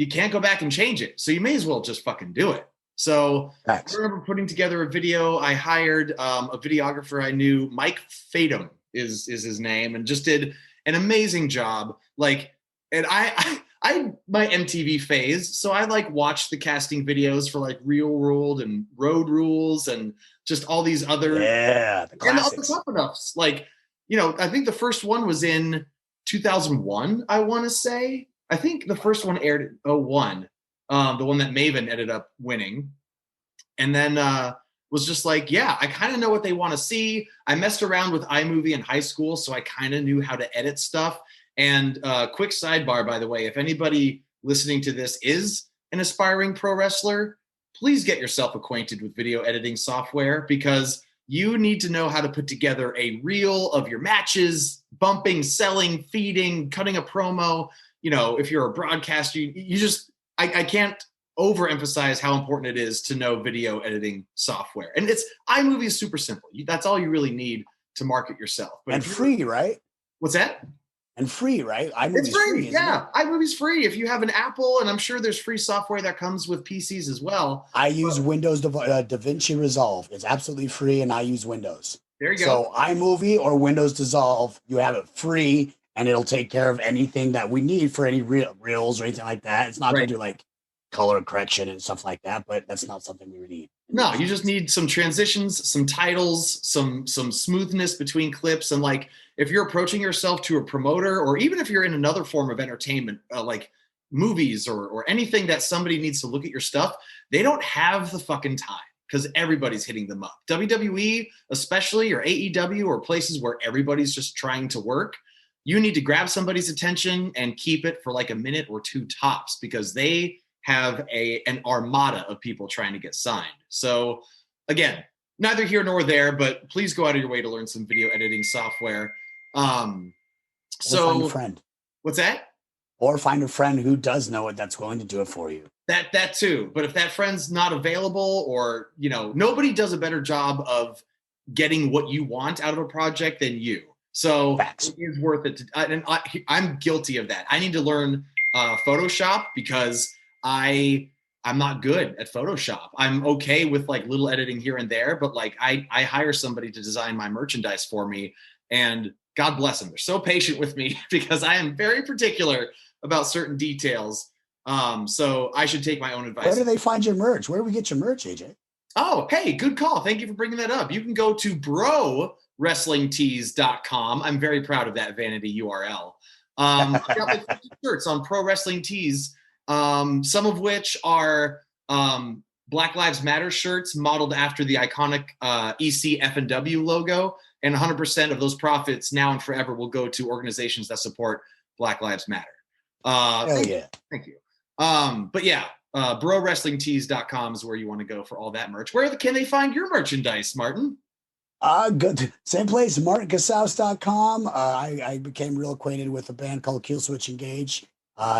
can't go back and change it. So you may as well just fucking do it. So Thanks. I remember putting together a video. I hired a videographer I knew, Mike Fatum is his name, and just did an amazing job. Like, and I my MTV phase, so I watched the casting videos for like Real World and Road Rules and just all these other the classics. And all the Tough Enoughs. I think the first one was in 2001, I want to say. I think the first one aired in 2001, the one that Maven ended up winning. And then was just like, yeah, I kind of know what they want to see. I messed around with iMovie in high school, so I kind of knew how to edit stuff. And quick sidebar, by the way, if anybody listening to this is an aspiring pro wrestler, please get yourself acquainted with video editing software, because you need to know how to put together a reel of your matches, bumping, selling, feeding, cutting a promo. If you're a broadcaster, I can't overemphasize how important it is to know video editing software. And iMovie is super simple. That's all you really need to market yourself. But free, right? What's that? And free, right? iMovie's free. Yeah, iMovie's free. If you have an Apple, and I'm sure there's free software that comes with PCs as well. I use Windows DaVinci Resolve. It's absolutely free, and I use Windows. There you go. So iMovie or Windows Dissolve, you have it free, and it'll take care of anything that we need for any reels or anything like that. It's not going to do like color correction and stuff like that, but that's not something we would need. No, you just need some transitions, some titles, some smoothness between clips. And like, if you're approaching yourself to a promoter, or even if you're in another form of entertainment, like movies or anything that somebody needs to look at your stuff, they don't have the fucking time, because everybody's hitting them up. WWE, especially, or AEW, or places where everybody's just trying to work. You need to grab somebody's attention and keep it for like a minute or two tops, because they have an armada of people trying to get signed. So again, neither here nor there, but please go out of your way to learn some video editing software. Find a friend. What's that? Or find a friend who does know it that's willing to do it for you. That too. But if that friend's not available, or, nobody does a better job of getting what you want out of a project than you. So Facts. It is worth it. I'm guilty of that. I need to learn Photoshop, because I'm not good at Photoshop. I'm okay with like little editing here and there, but like I hire somebody to design my merchandise for me, and God bless them. They're so patient with me, because I am very particular about certain details. So I should take my own advice. Where do they find your merch? Where do we get your merch, AJ? Oh, hey, good call. Thank you for bringing that up. You can go to browrestlingtees.com. I'm very proud of that vanity URL. I've got like 50 shirts on Pro Wrestling Tees. Some of which are Black Lives Matter shirts modeled after the iconic EC F&W logo, and 100% of those profits now and forever will go to organizations that support Black Lives Matter. Thank you. But yeah, browrestlingtees.com is where you want to go for all that merch. Where can they find your merchandise, Martin? Good. Same place, martincasaus.com. I became real acquainted with a band called Killswitch Engage.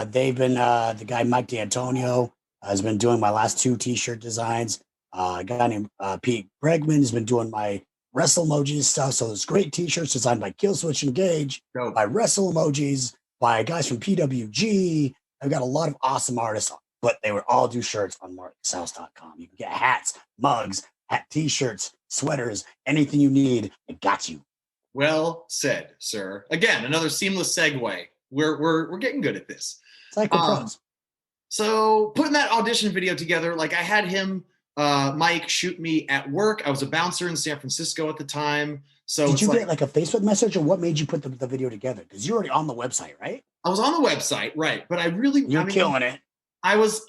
They've been, the guy Mike D'Antonio has been doing my last 2 t-shirt designs. A guy named Pete Bregman has been doing my Wrestle Emojis stuff. So there's great t-shirts designed by Killswitch Engage, by Wrestle Emojis, by guys from PWG. I've got a lot of awesome artists, but they would all do shirts on martincasaus.com. You can get hats, mugs, t-shirts, sweaters, anything you need. I got you. Well said, sir. Again, another seamless segue. We're getting good at this. Psycho Pros. So putting that audition video together, like I had him, Mike, shoot me at work. I was a bouncer in San Francisco at the time. So did you get like a Facebook message, or what made you put the video together? Because you're already on the website, right? I was on the website, right? But you're killing it. I was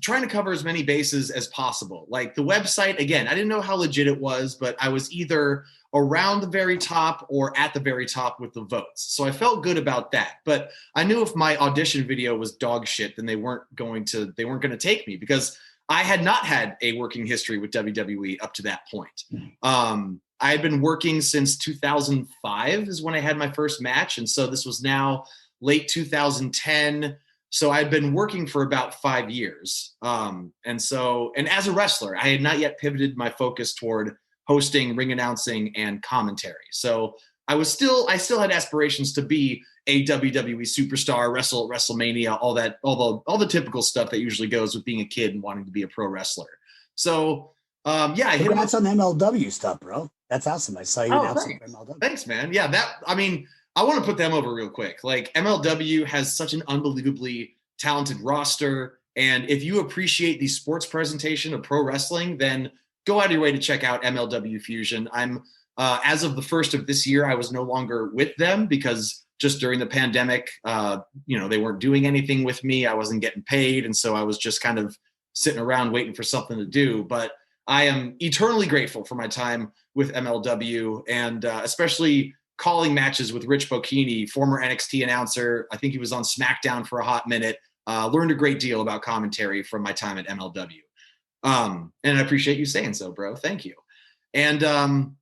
trying to cover as many bases as possible. Like the website, again, I didn't know how legit it was, but I was either around the very top or at the very top with the votes. So I felt good about that. But I knew if my audition video was dog shit, then they weren't going to take me, because I had not had a working history with WWE up to that point. I had been working since 2005 is when I had my first match. And so this was now late 2010. So I'd been working for about 5 years. And as a wrestler, I had not yet pivoted my focus toward hosting, ring announcing, and commentary. So I still had aspirations to be a WWE superstar, wrestle at WrestleMania, all the typical stuff that usually goes with being a kid and wanting to be a pro wrestler. So I hit on some MLW stuff, bro. That's awesome. I saw you announce it for MLW. Thanks, man. Yeah, I want to put them over real quick. Like MLW has such an unbelievably talented roster. And if you appreciate the sports presentation of pro wrestling, then go out of your way to check out MLW Fusion. I'm As of the first of this year, I was no longer with them because just during the pandemic, they weren't doing anything with me. I wasn't getting paid. And so I was just kind of sitting around waiting for something to do. But I am eternally grateful for my time with MLW, and especially calling matches with Rich Bocchini, former NXT announcer. I think he was on SmackDown for a hot minute. Learned a great deal about commentary from my time at MLW. And I appreciate you saying so, bro. Thank you. And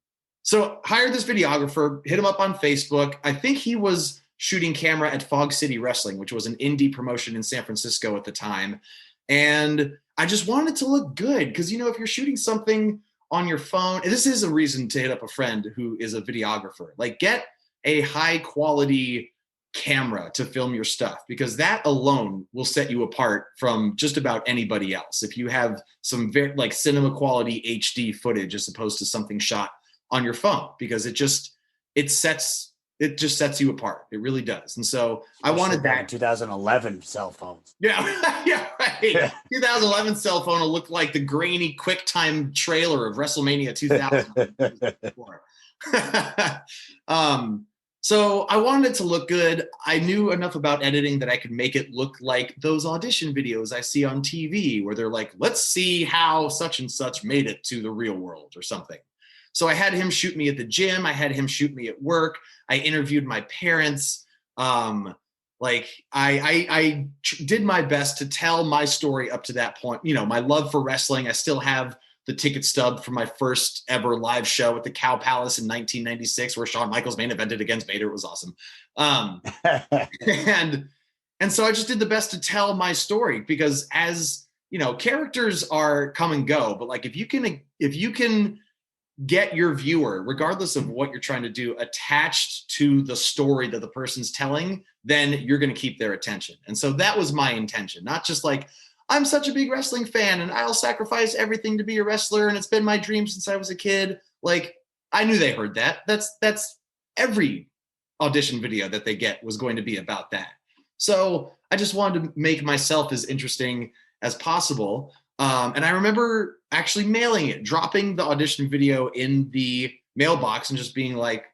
so hired this videographer, hit him up on Facebook. I think he was shooting camera at Fog City Wrestling, which was an indie promotion in San Francisco at the time. And I just wanted it to look good because, if you're shooting something on your phone, and this is a reason to hit up a friend who is a videographer, like get a high quality camera to film your stuff, because that alone will set you apart from just about anybody else. If you have some very like cinema quality HD footage as opposed to something shot on your phone, because it just sets you apart. It really does. And so I wanted that. 2011 cell phones. Yeah, yeah, right. 2011 cell phone will look like the grainy QuickTime trailer of WrestleMania 2000. So I wanted it to look good. I knew enough about editing that I could make it look like those audition videos I see on TV where they're like, let's see how such and such made it to the real world or something. So I had him shoot me at the gym. I had him shoot me at work. I interviewed my parents. I did my best to tell my story up to that point. My love for wrestling. I still have the ticket stub for my first ever live show at the Cow Palace in 1996, where Shawn Michaels main evented against Vader. It was awesome. And so I just did the best to tell my story, because as characters are come and go, but like if you can get your viewer, regardless of what you're trying to do, attached to the story that the person's telling, then you're going to keep their attention. And so that was my intention, not just like, I'm such a big wrestling fan and I'll sacrifice everything to be a wrestler and it's been my dream since I was a kid. Like, I knew they heard that. That's every audition video that they get was going to be about that. So I just wanted to make myself as interesting as possible. And I remember actually mailing it, dropping the audition video in the mailbox and just being like,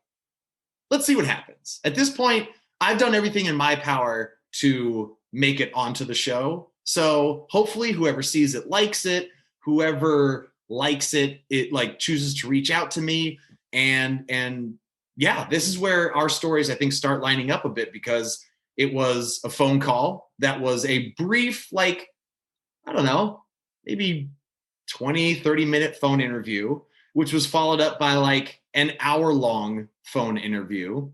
let's see what happens. At this point, I've done everything in my power to make it onto the show. So hopefully whoever sees it likes it, whoever likes it, like chooses to reach out to me. And yeah, this is where our stories, I think, start lining up a bit, because it was a phone call that was a brief, like, I don't know, maybe 20, 30-minute phone interview, which was followed up by like an hour-long phone interview,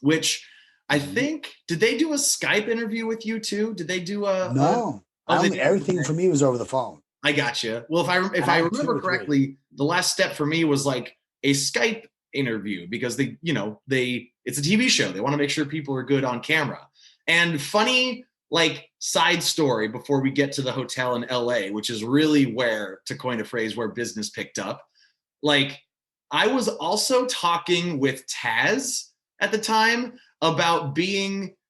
which I think, did they do a Skype interview with you too? Did they do no? Everything for me was over the phone. I got you. Well, if I remember correctly, the last step for me was like a Skype interview, because it's a TV show. They want to make sure people are good on camera. And funny, like, side story before we get to the hotel in LA, which is really where, to coin a phrase, where business picked up. Like, I was also talking with Taz at the time about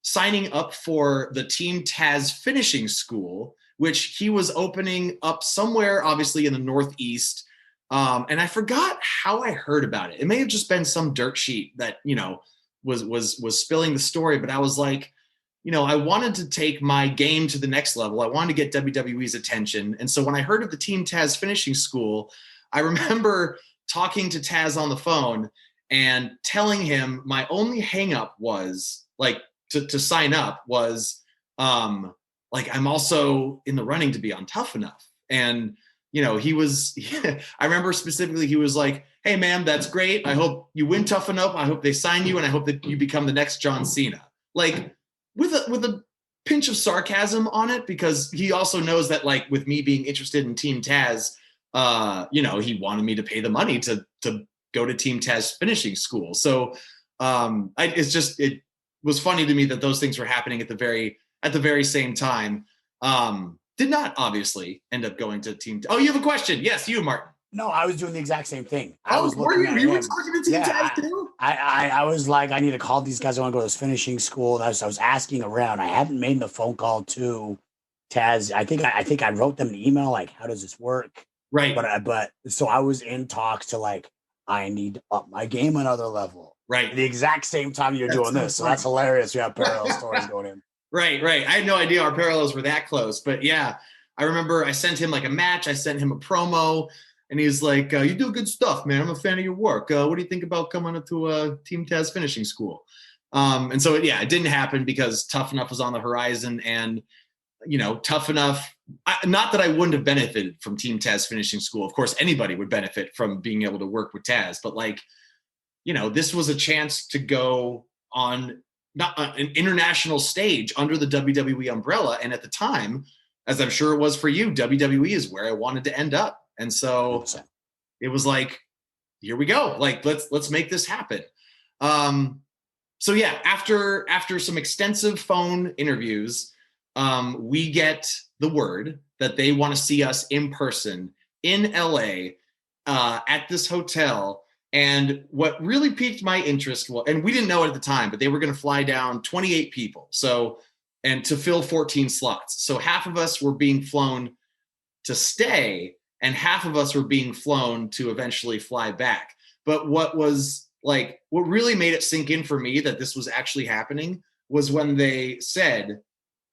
signing up for the Team Taz finishing school, which he was opening up somewhere, obviously in the Northeast. And I forgot how I heard about it. It may have just been some dirt sheet that, was spilling the story, but I was like, I wanted to take my game to the next level. I wanted to get WWE's attention. And so when I heard of the Team Taz finishing school, I remember talking to Taz on the phone and telling him my only hang up was like to sign up was like, I'm also in the running to be on Tough Enough. And, I remember specifically, he was like, hey man, that's great. I hope you win Tough Enough. I hope they sign you. And I hope that you become the next John Cena. Like, with a pinch of sarcasm on it, because he also knows that, like, with me being interested in Team Taz, he wanted me to pay the money to go to Team Taz finishing school. So it was funny to me that those things were happening at the very same time. Did not obviously end up going to Team. Oh, you have a question? Yes, you, Martin. No, I was doing the exact same thing. Were you were talking to Team Taz too? I was like, I need to call these guys. I want to go to this finishing school. I was asking around. I hadn't made the phone call to Taz. I think I wrote them an email like, how does this work? Right. But so I was in talks to like I need to up my game another level. Right. At the exact same time you're doing this. So that's hilarious. You have parallel stories going in. Right. I had no idea our parallels were that close. But yeah, I remember I sent him like a match. I sent him a promo. And he's like, you do good stuff, man. I'm a fan of your work. What do you think about coming to Team Taz finishing school? And so, yeah, it didn't happen because Tough Enough was on the horizon. And, Tough Enough, not that I wouldn't have benefited from Team Taz finishing school. Of course, anybody would benefit from being able to work with Taz. But, this was a chance to go on not an international stage under the WWE umbrella. And at the time, as I'm sure it was for you, WWE is where I wanted to end up. And so it was like, here we go. Like, let's make this happen. So yeah, after some extensive phone interviews, we get the word that they want to see us in person in LA at this hotel. And what really piqued my interest was, and we didn't know it at the time, but they were going to fly down 28 people. And to fill 14 slots. So half of us were being flown to stay, and half of us were being flown to eventually fly back. But what really made it sink in for me that this was actually happening was when they said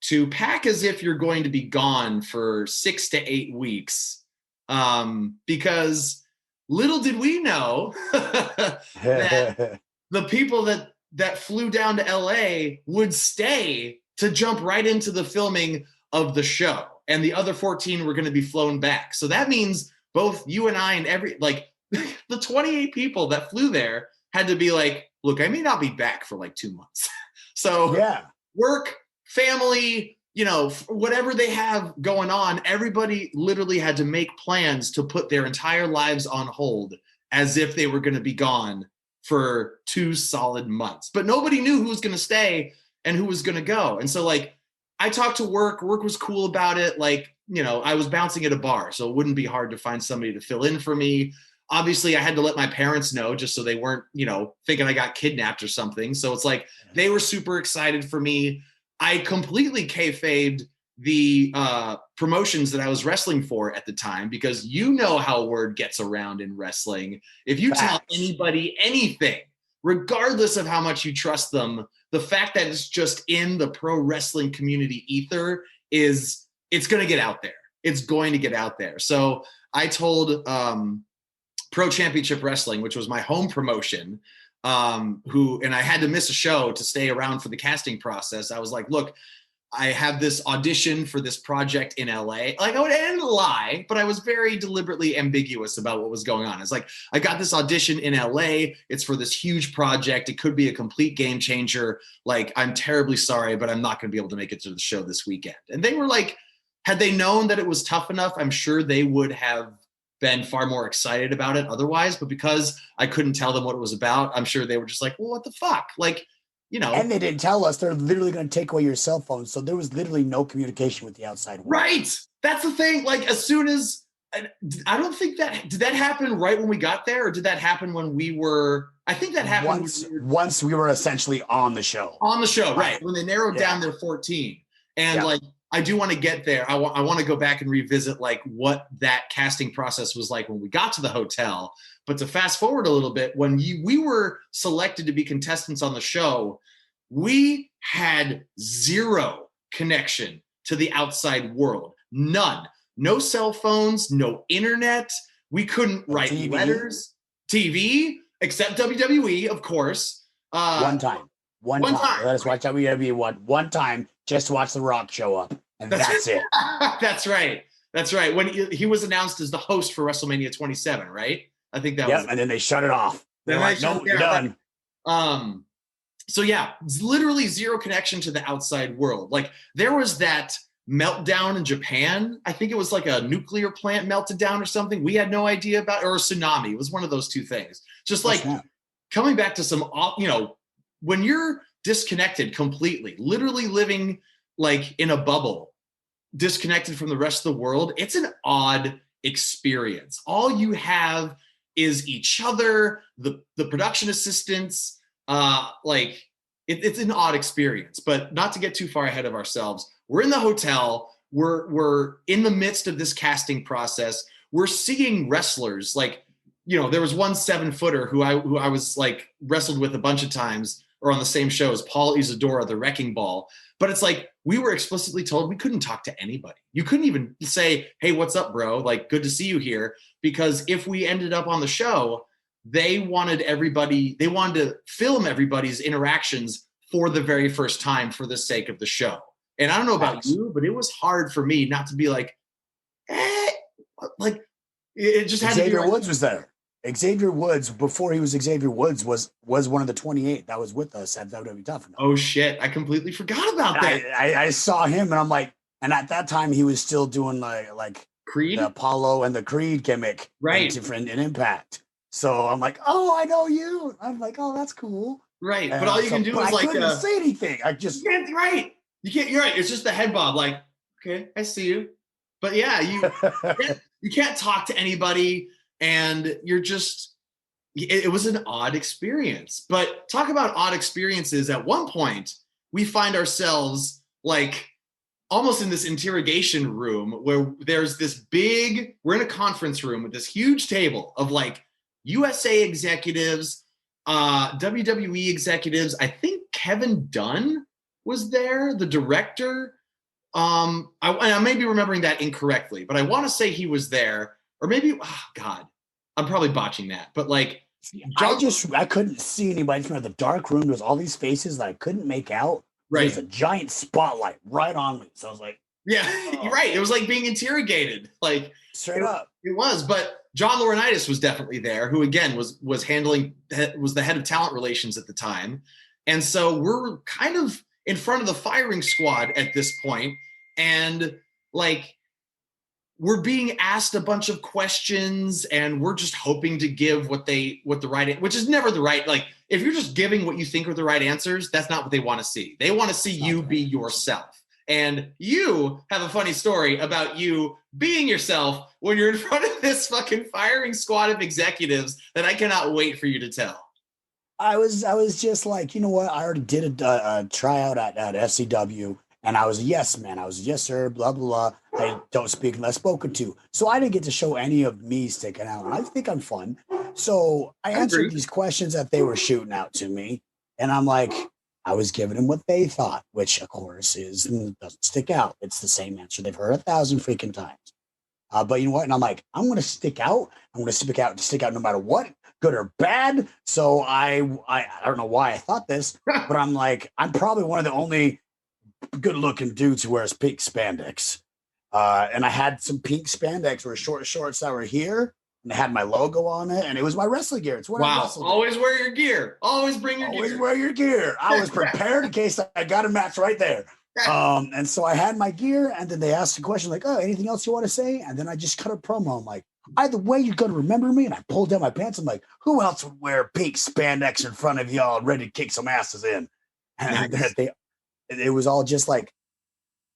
to pack as if you're going to be gone for 6 to 8 weeks. Because little did we know that the people that flew down to LA would stay to jump right into the filming of the show. And the other 14 were going to be flown back. So that means both you and I and the 28 people that flew there had to be like, look, I may not be back for 2 months. So yeah, work, family, whatever they have going on, everybody literally had to make plans to put their entire lives on hold as if they were going to be gone for 2 solid months. But nobody knew who was going to stay and who was going to go. And so I talked to work was cool about it. I was bouncing at a bar, so it wouldn't be hard to find somebody to fill in for me. Obviously I had to let my parents know just so they weren't, thinking I got kidnapped or something. So it's they were super excited for me. I completely kayfabed the promotions that I was wrestling for at the time, because how word gets around in wrestling. If you tell anybody anything, regardless of how much you trust them, the fact that it's just in the pro wrestling community ether it's going to get out there. It's going to get out there. So I told Pro Championship Wrestling, which was my home promotion, and I had to miss a show to stay around for the casting process. I was like, look, I have this audition for this project in LA. I didn't lie, but I was very deliberately ambiguous about what was going on. It's I got this audition in LA. It's for this huge project. It could be a complete game changer. I'm terribly sorry, but I'm not going to be able to make it to the show this weekend. And they were had they known that it was Tough Enough, I'm sure they would have been far more excited about it otherwise. But because I couldn't tell them what it was about, I'm sure they were just well, what the fuck? And they didn't tell us they're literally going to take away your cell phone. So there was literally no communication with the outside world. Right. That's the thing. As soon as, I don't think did that happen right when we got there, or did that happen when we were, I think that happened once we were essentially on the show. On the show, right. When they narrowed down their 14. And I do want to get there. I want to go back and revisit what that casting process was like when we got to the hotel. But to fast forward a little bit, when we were selected to be contestants on the show, we had zero connection to the outside world. None. No cell phones, no internet. We couldn't write letters. TV, except WWE, of course. One time. Let us watch WWE one time just to watch The Rock show up. And that's it. That's right. When he was announced as the host for WrestleMania 27, right? I think that was. And then they shut it off. They're no, you're done. So yeah, it's literally zero connection to the outside world. There was that meltdown in Japan. I think it was a nuclear plant melted down or something. We had no idea about, or a tsunami. It was one of those two things. Just coming back to some, when you're disconnected completely, literally living in a bubble, disconnected from the rest of the world, it's an odd experience. All you have is each other, the production assistants. It's an odd experience. But not to get too far ahead of ourselves, we're in the hotel. We're in the midst of this casting process. We're seeing wrestlers there was one 7-footer who I was like wrestled with a bunch of times or on the same show as Paul Isadora, the Wrecking Ball. But it's like, we were explicitly told we couldn't talk to anybody. You couldn't even say, hey, what's up, bro? Like, good to see you here. Because if we ended up on the show, they wanted to film everybody's interactions for the very first time for the sake of the show. And I don't know about you, but it was hard for me not to be like, like it just had Xavier to be like, Woods was there. Xavier Woods, before he was Xavier Woods, was one of the 28 that was with us at WWE Tough Enough. Oh shit! I completely forgot about that. I saw him, and I'm like, and at that time he was still doing like Creed, the Apollo and the Creed gimmick, right? In Impact. So I'm like, oh, I know you. I'm like, oh, that's cool, right? But all you can do is I couldn't say anything. I just right. You can't. You're right. It's just the head bob. Like, okay, I see you. But yeah, you can't talk to anybody. And it was an odd experience. But talk about odd experiences. At one point, we find ourselves like almost in this interrogation room where there's we're in a conference room with this huge table of like USA executives, WWE executives. I think Kevin Dunn was there, the director. I may be remembering that incorrectly, but I want to say he was there. Or maybe, God, I'm probably botching that. But like, I couldn't see anybody from the dark room. There was all these faces that I couldn't make out. Right. There's a giant spotlight right on me. So I was like, yeah, you're right. It was like being interrogated. Like straight up. It was. But John Laurinaitis was definitely there, who again was the head of talent relations at the time. And so we're kind of in front of the firing squad at this point, and like, we're being asked a bunch of questions, and we're just hoping to give which is never the right. Like, if you're just giving what you think are the right answers, that's not what they want to see. They want to see you be yourself. And you have a funny story about you being yourself when you're in front of this fucking firing squad of executives that I cannot wait for you to tell. I was just like, you know what? I already did a tryout at SCW. And I was a yes man. I was a yes sir, blah, blah, blah. I don't speak unless spoken to. So I didn't get to show any of me sticking out. And I think I'm fun. So I answered these questions that they were shooting out to me. And I'm like, I was giving them what they thought, which of course doesn't stick out. It's the same answer they've heard 1,000 freaking times. But you know what? And I'm like, I'm going to stick out. I'm going to stick out no matter what, good or bad. So I don't know why I thought this, but I'm like, I'm probably one of the only good-looking dudes who wears pink spandex, and I had some pink spandex or short shorts that were here, and they had my logo on it, and it was my wrestling gear. It's what I wrestled. Always wear your gear. Always bring your gear. Always wear your gear. I was prepared in case I got a match right there. And so I had my gear, and then they asked a question like, "Oh, anything else you want to say?" And then I just cut a promo. I'm like, "Either way, you're gonna remember me." And I pulled down my pants. I'm like, "Who else would wear pink spandex in front of y'all, ready to kick some asses in?" And it was all just like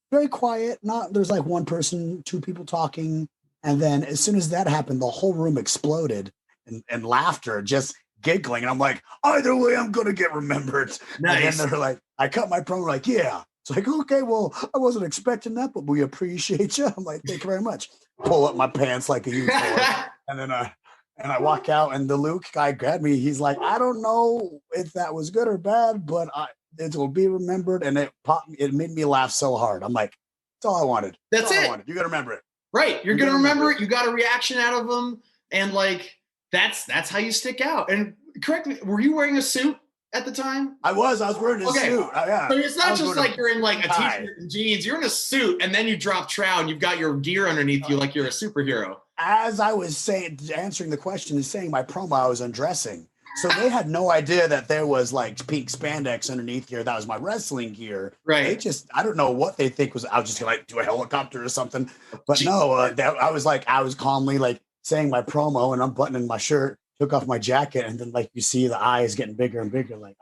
very quiet. There's like one person, two people talking. And then as soon as that happened, the whole room exploded and laughter, just giggling. And I'm like, either way, I'm going to get remembered. Nice. And then they're like, I cut my promo like, yeah. It's like, okay, well, I wasn't expecting that, but we appreciate you. I'm like, thank you very much. Pull up my pants like a unicorn. And then I walk out, and the Luke guy grabbed me. He's like, I don't know if that was good or bad, but it will be remembered, and it made me laugh so hard. I'm like, that's all I wanted. That's it. You got to remember it. Right. You're going to remember it. You got a reaction out of them. And like, that's how you stick out. And correct me, were you wearing a suit at the time? I was wearing a suit. Yeah. So it's not just like you're in like a t-shirt and jeans. You're in a suit, and then you drop trow and you've got your gear underneath you like you're a superhero. As I was answering the question and saying my promo, I was undressing. So they had no idea that there was like pink spandex underneath here. That was my wrestling gear. Right. I don't know what they think was, I was just gonna like do a helicopter or something. But no, I was calmly like saying my promo, and I'm buttoning my shirt, took off my jacket, and then like you see the eyes getting bigger and bigger. Like,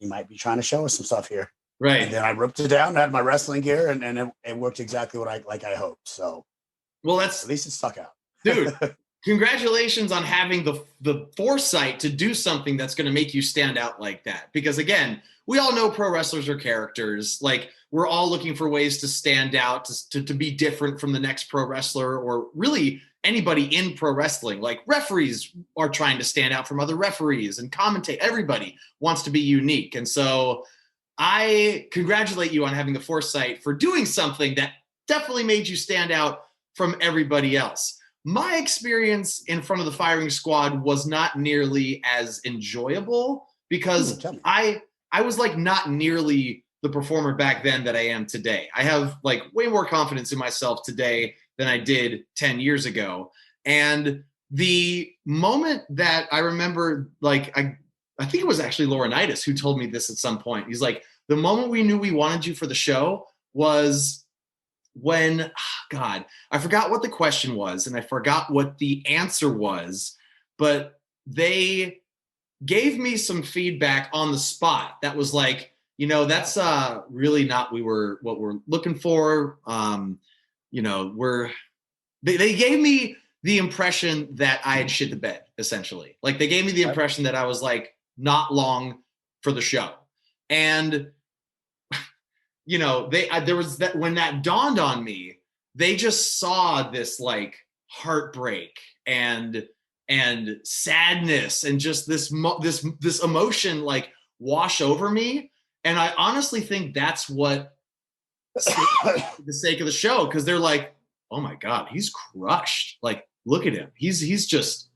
you might be trying to show us some stuff here. Right. And then I ripped it down, had my wrestling gear, and it worked exactly what I hoped. So, well, at least it stuck out. Dude. Congratulations on having the foresight to do something that's going to make you stand out like that. Because again, we all know pro wrestlers are characters. Like, we're all looking for ways to stand out, to be different from the next pro wrestler, or really anybody in pro wrestling. Like referees are trying to stand out from other referees and commentate. Everybody wants to be unique. And so I congratulate you on having the foresight for doing something that definitely made you stand out from everybody else. My experience in front of the firing squad was not nearly as enjoyable because I was like not nearly the performer back then that I am today. I have like way more confidence in myself today than I did 10 years ago. And the moment that I remember, like, I think it was actually Laurinaitis who told me this at some point. He's like, the moment we knew we wanted you for the show was when, God, I forgot what the question was and I forgot what the answer was, but they gave me some feedback on the spot that was like, you know, that's really not what we're looking for. You know, they gave me the impression that I had shit the bed, essentially. Like they gave me the impression that I was like not long for the show. And, you know, there was that when that dawned on me, they just saw this like heartbreak and sadness and just this emotion like wash over me. And I honestly think that's what the sake of the show, because they're like, oh my God, he's crushed. Like, look at him. He's just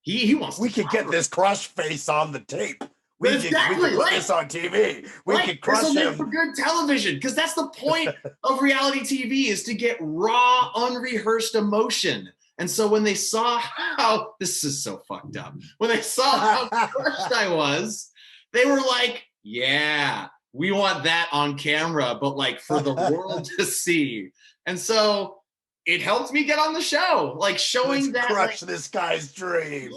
he wants. We could get this crushed face on the tape. We could put this on TV. We could crush him for good television, because that's the point of reality TV, is to get raw, unrehearsed emotion. And so when they saw how this is so fucked up, when they saw how crushed I was, they were like, yeah, we want that on camera, but like for the world to see. And so it helped me get on the show, like showing that crush this guy's dreams.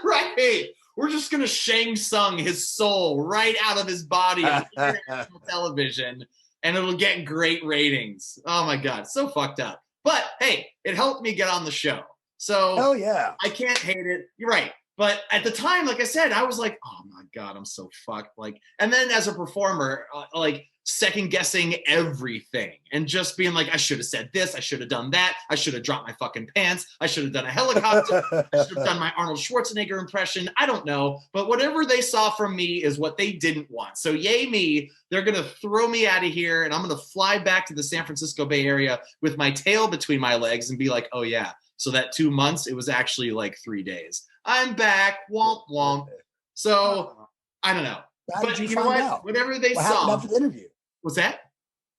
Right. We're just gonna Shang Tsung his soul right out of his body on international television, and it'll get great ratings. Oh my God, so fucked up. But hey, it helped me get on the show. So hell yeah, I can't hate it. You're right. But at the time, like I said, I was like, oh my God, I'm so fucked. Like, and then as a performer, like second guessing everything and just being like, I should have said this. I should have done that. I should have dropped my fucking pants. I should have done a helicopter. I should have done my Arnold Schwarzenegger impression. I don't know. But whatever they saw from me is what they didn't want. So yay me, they're going to throw me out of here and I'm going to fly back to the San Francisco Bay Area with my tail between my legs and be like, oh yeah. So that 2 months, it was actually like 3 days. I'm back, womp womp. So I don't know. But you know what? Whatever they saw. What happened after the interview? What's that?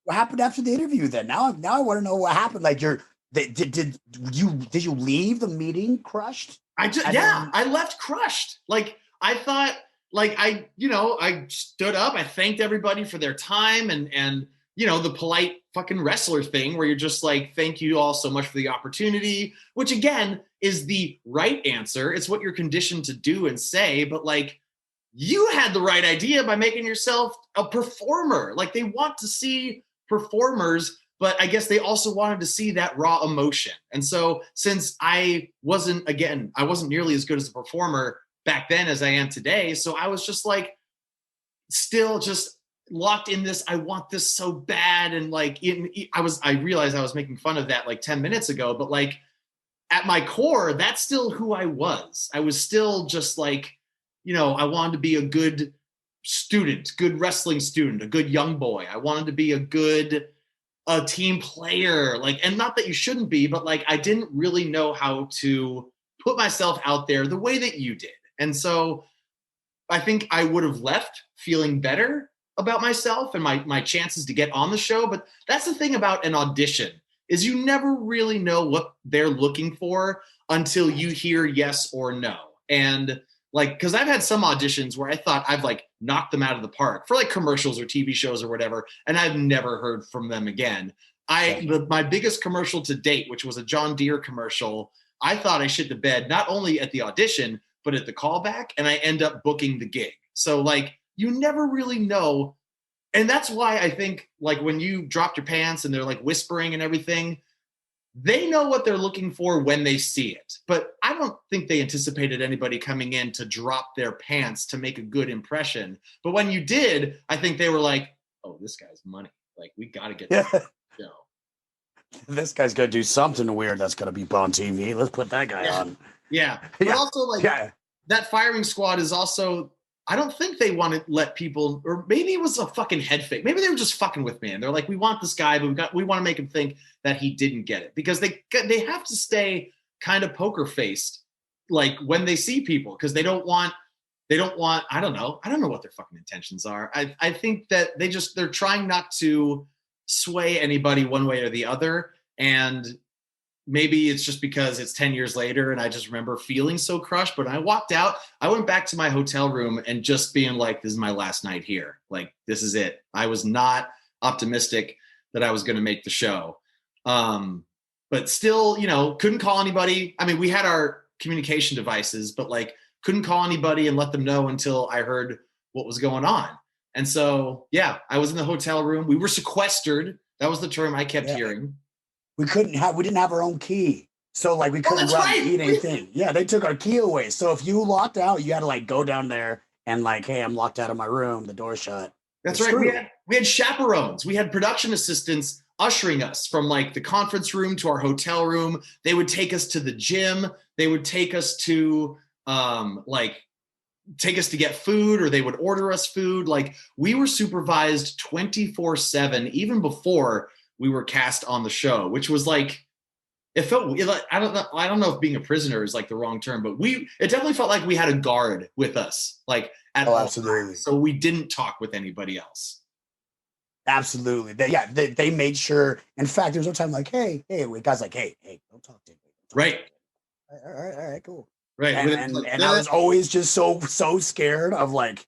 What happened after the interview then? Now I want to know what happened. Like did you leave the meeting crushed? I left crushed. Like I thought, like I stood up, I thanked everybody for their time and you know, the polite fucking wrestler thing where you're just like, thank you all so much for the opportunity, which again is the right answer. It's what you're conditioned to do and say, but like you had the right idea by making yourself a performer. Like they want to see performers, but I guess they also wanted to see that raw emotion. And so since I wasn't nearly as good as a performer back then as I am today. So I was just like, still just locked in this, I want this so bad. And like, I realized I was making fun of that like 10 minutes ago, but like at my core, that's still who I was. I was still just like, you know, I wanted to be a good student, good wrestling student, a good young boy. I wanted to be a team player. Like, and not that you shouldn't be, but like, I didn't really know how to put myself out there the way that you did. And so I think I would have left feeling better about myself and my chances to get on the show. But that's the thing about an audition, is you never really know what they're looking for until you hear yes or no. And like, because I've had some auditions where I thought I've like knocked them out of the park for like commercials or TV shows or whatever, and I've never heard from them again. My biggest commercial to date, which was a John Deere commercial, I thought I shit the bed not only at the audition but at the callback, and I end up booking the gig. So like, you never really know. And that's why I think like when you drop your pants and they're like whispering and everything, they know what they're looking for when they see it. But I don't think they anticipated anybody coming in to drop their pants to make a good impression. But when you did, I think they were like, oh, this guy's money. Like, we got to get this show. this guy's gonna do something weird that's gonna be on TV. Let's put that guy on. Yeah, but also like that firing squad is also. I don't think they want to let people, or maybe it was a fucking head fake. Maybe they were just fucking with me, and they're like, "We want this guy, but we want to make him think that he didn't get it," because they have to stay kind of poker faced, like when they see people, because they don't want. I don't know what their fucking intentions are. I think that they're trying not to sway anybody one way or the other, and maybe it's just because it's 10 years later and I just remember feeling so crushed. But when I walked out, I went back to my hotel room and just being like, this is my last night here. Like, this is it. I was not optimistic that I was going to make the show. But still, couldn't call anybody. I mean, we had our communication devices, but like couldn't call anybody and let them know until I heard what was going on. And so, yeah, I was in the hotel room. We were sequestered. That was the term I kept hearing. We didn't have our own key. So like we couldn't run and eat anything. Yeah, they took our key away. So if you locked out, you had to like go down there and like, hey, I'm locked out of my room, the door shut. That's right. We had chaperones. We had production assistants ushering us from like the conference room to our hotel room. They would take us to the gym. They would take us to take us to get food, or they would order us food. Like we were supervised 24/7, even before we were cast on the show, which was like, it felt like, I don't know if being a prisoner is like the wrong term, but it definitely felt like we had a guard with us, like at all times, so we didn't talk with anybody else. Absolutely. They made sure. In fact, there was no time like, hey, guys, like, hey, don't talk to me. Right. All right, cool. Right. And I was always just so scared of like,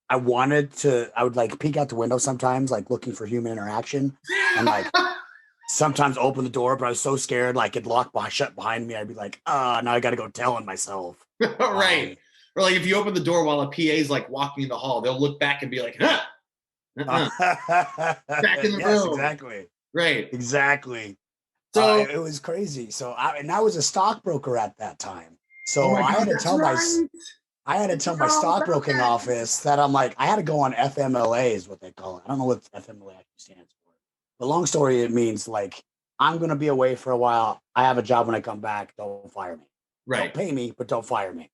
I would like peek out the window sometimes, like looking for human interaction, and like sometimes open the door, but I was so scared, like it'd shut behind me. I'd be like, now I got to go tell on myself. Right. Or like if you open the door while a PA is like walking in the hall, they'll look back and be like, back in the room. Exactly. Right. Exactly. So it was crazy. So I was a stockbroker at that time. So I had to tell my stockbroking office that I'm like, I had to go on FMLA is what they call it. I don't know what FMLA actually stands for. But long story, it means like, I'm going to be away for a while. I have a job when I come back. Don't fire me. Right. Don't pay me, but don't fire me.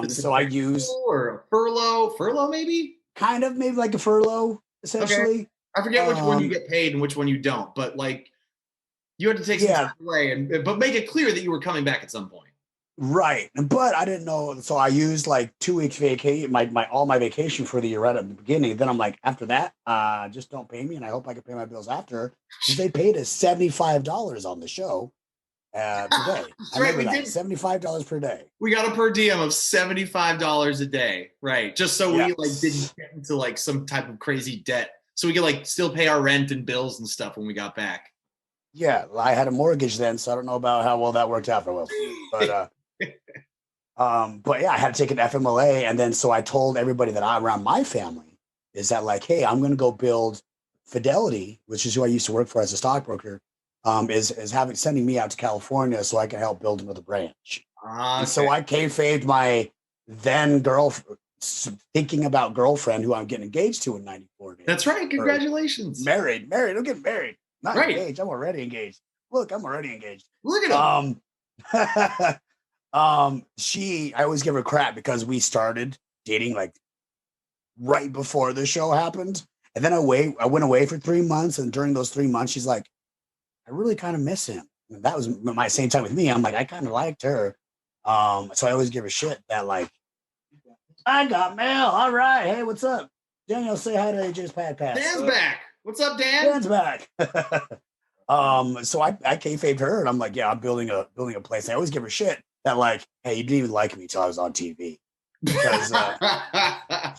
So I use or a furlough maybe? Kind of, maybe like a furlough, essentially. Okay. I forget which one you get paid and which one you don't, but like you had to take some time away but make it clear that you were coming back at some point. Right. But I didn't know. So I used like 2 weeks vacation, all my vacation for the year right at the beginning. Then I'm like, after that, just don't pay me. And I hope I can pay my bills after. Because they paid us $75 on the show per day. I remember that. $75 per day. We got a per diem of $75 a day. Right. Just so we like didn't get into like some type of crazy debt. So we could like still pay our rent and bills and stuff when we got back. Yeah. I had a mortgage then, so I don't know about how well that worked out for well. But yeah, I had to take an FMLA, and then so I told everybody that around my family is that like, hey, I'm going to go build Fidelity, which is who I used to work for as a stockbroker, is sending me out to California so I can help build another branch. Okay. So I kayfabed my then thinking about girlfriend who I'm getting engaged to in 94 days. That's right. Congratulations. Married. I'm getting married. Not engaged. I'm already engaged. Look, I'm already engaged. Look at him. I always give her crap because we started dating like right before the show happened. And then I went away for 3 months. And during those 3 months, she's like, I really kind of miss him. And that was my same time with me. I'm like, I kind of liked her. So I always give her shit that like, I got mail. All right. Hey, what's up? Daniel, say hi to AJ's Pass. Dan's back. What's up, Dan? Dan's back. So I kayfabed her, and I'm like, yeah, I'm building a place. And I always give her shit that like, hey, you didn't even like me till I was on TV, because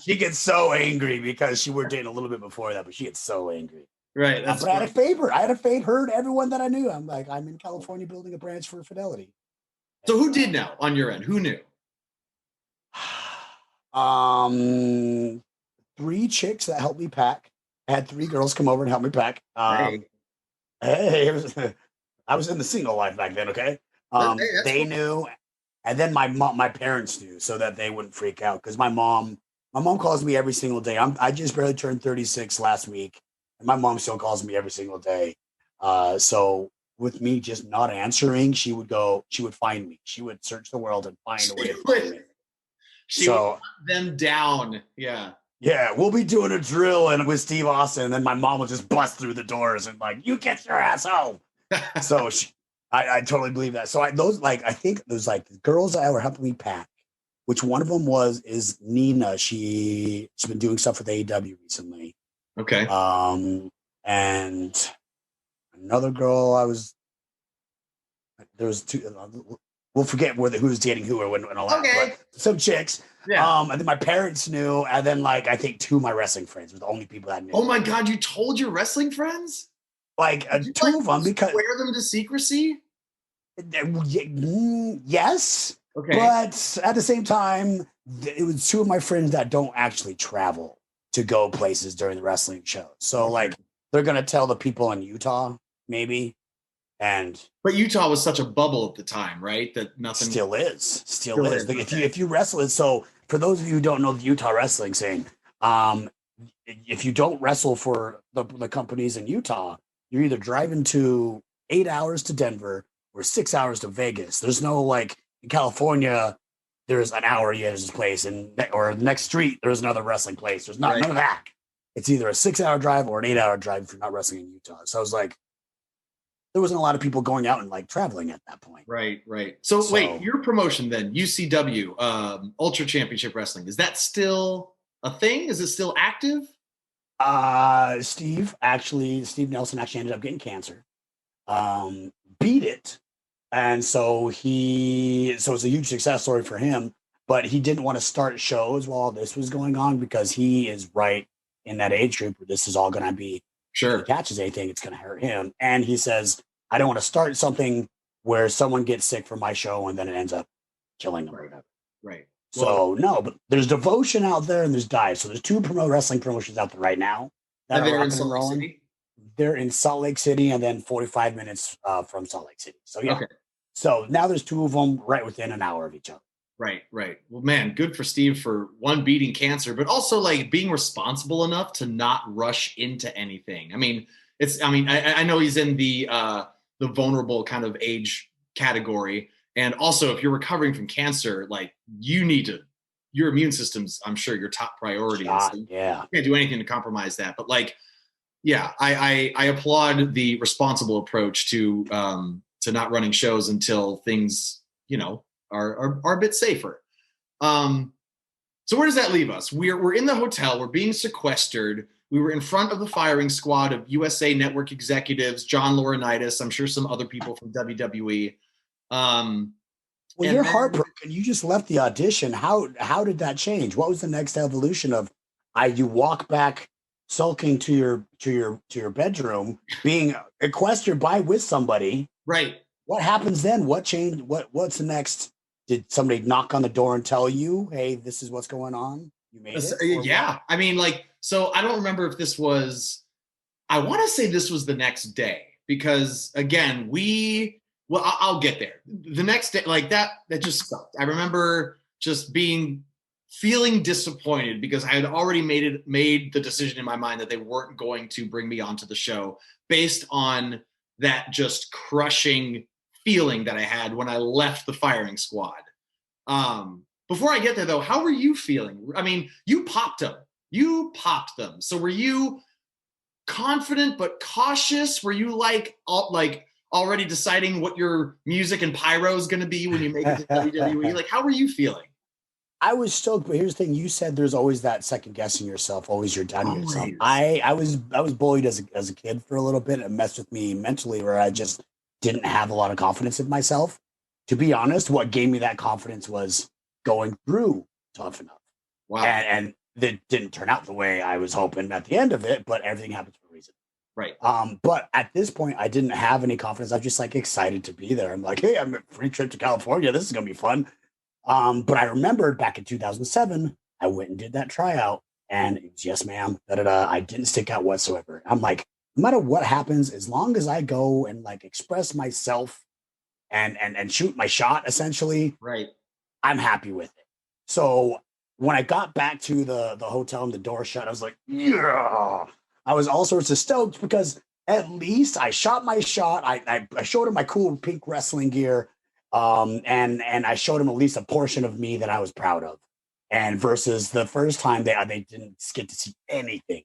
she gets so angry because she were dating a little bit before that, but she gets so angry. Right. But I had to fave her to everyone that I knew. I'm like, I'm in California building a branch for Fidelity. So who did know on your end? Who knew? 3 chicks that helped me pack. I had 3 girls come over and help me pack. Hey, I was in the single life back then, okay? They knew, and then my parents knew so that they wouldn't freak out, because my mom calls me every single day. I just barely turned 36 last week, and my mom still calls me every single day. So with me just not answering, she would find me. She would search the world and find a way to find me. She would hunt them down. Yeah. Yeah, we'll be doing a drill and with Steve Austin, and then my mom will just bust through the doors and like, you get your ass home. So I totally believe that. So I think those like girls that were helping me pack, which one of them is Nina. She's been doing stuff with AEW recently. Okay. And another girl there was two. We'll forget who was dating who or when all that. Okay. Some chicks. Yeah. And then my parents knew, and then like I think two of my wrestling friends were the only people that knew. Oh my God! You told your wrestling friends? Like two of them because swear them to secrecy. Yes. Okay. But at the same time, it was two of my friends that don't actually travel to go places during the wrestling show. So like they're gonna tell the people in Utah maybe. But Utah was such a bubble at the time, right? That nothing still is. If you wrestle it, so for those of you who don't know the Utah wrestling scene, if you don't wrestle for the companies in Utah, you're either driving to 8 hours to Denver or 6 hours to Vegas. There's no like in California, there's an hour you there's this place, or the next street there's another wrestling place. There's none of that. It's either a 6 hour drive or an 8 hour drive if you're not wrestling in Utah. So I was like, there wasn't a lot of people going out and like traveling at that point. Right. So wait, your promotion then, UCW, Ultra Championship Wrestling, is that still a thing? Is it still active? Steve Nelson actually ended up getting cancer, beat it. And so it's a huge success story for him, but he didn't want to start shows while this was going on because he is right in that age group where this is all going to be, sure. If he catches anything, it's going to hurt him. And he says, I don't want to start something where someone gets sick from my show and then it ends up killing them or whatever. Right. So no, but there's Devotion out there and there's Dive. So there's two wrestling promotions out there right now. That are in Salt Lake City? They're in Salt Lake City and then 45 minutes from Salt Lake City. So yeah. Okay. So now there's two of them right within an hour of each other. Right. Well, man, good for Steve for one, beating cancer, but also like being responsible enough to not rush into anything. I mean, I know he's in the vulnerable kind of age category. And also if you're recovering from cancer, like your immune system's, I'm sure, your top priority. Yeah. You can't do anything to compromise that. But like, yeah, I applaud the responsible approach to not running shows until things, are a bit safer. So where does that leave us? We're in the hotel. We're being sequestered. We were in front of the firing squad of USA Network executives, John Laurinaitis, I'm sure some other people from WWE. Well, you're heartbroken. You just left the audition. How did that change? What was the next evolution of you walk back sulking to your bedroom, being sequestered with somebody? Right. What happens then? What changed? What's the next? Did somebody knock on the door and tell you, hey, this is what's going on? You made it? Yeah. What? I mean, so I don't remember if this was, I want to say this was the next day because again, I'll get there. The next day, like that just sucked. I remember just feeling disappointed because I had already made the decision in my mind that they weren't going to bring me onto the show based on that just crushing feeling that I had when I left the firing squad. Before I get there though, how were you feeling? I mean, you popped them. So were you confident but cautious? Were you already deciding what your music and pyro is going to be when you make it to WWE? Like, how were you feeling? I was stoked, but here's the thing: you said there's always that second guessing yourself, always you're doubting yourself. I was bullied as a kid for a little bit. It messed with me mentally, where I just didn't have a lot of confidence in myself. To be honest, what gave me that confidence was going through Tough Enough. Wow, and that didn't turn out the way I was hoping at the end of it, but everything happens for a reason. Right. But at this point, I didn't have any confidence. I'm just excited to be there. I'm like, hey, I'm a free trip to California. This is gonna be fun. But I remembered back in 2007, I went and did that tryout, and it was yes, ma'am. I didn't stick out whatsoever. I'm like, no matter what happens, as long as I go and express myself and shoot my shot, essentially, right, I'm happy with it. So when I got back to the hotel and the door shut, I was like, yeah. I was all sorts of stoked because At least I shot my shot. I showed him my cool pink wrestling gear. And I showed him at least a portion of me that I was proud of. And versus the first time they didn't get to see anything.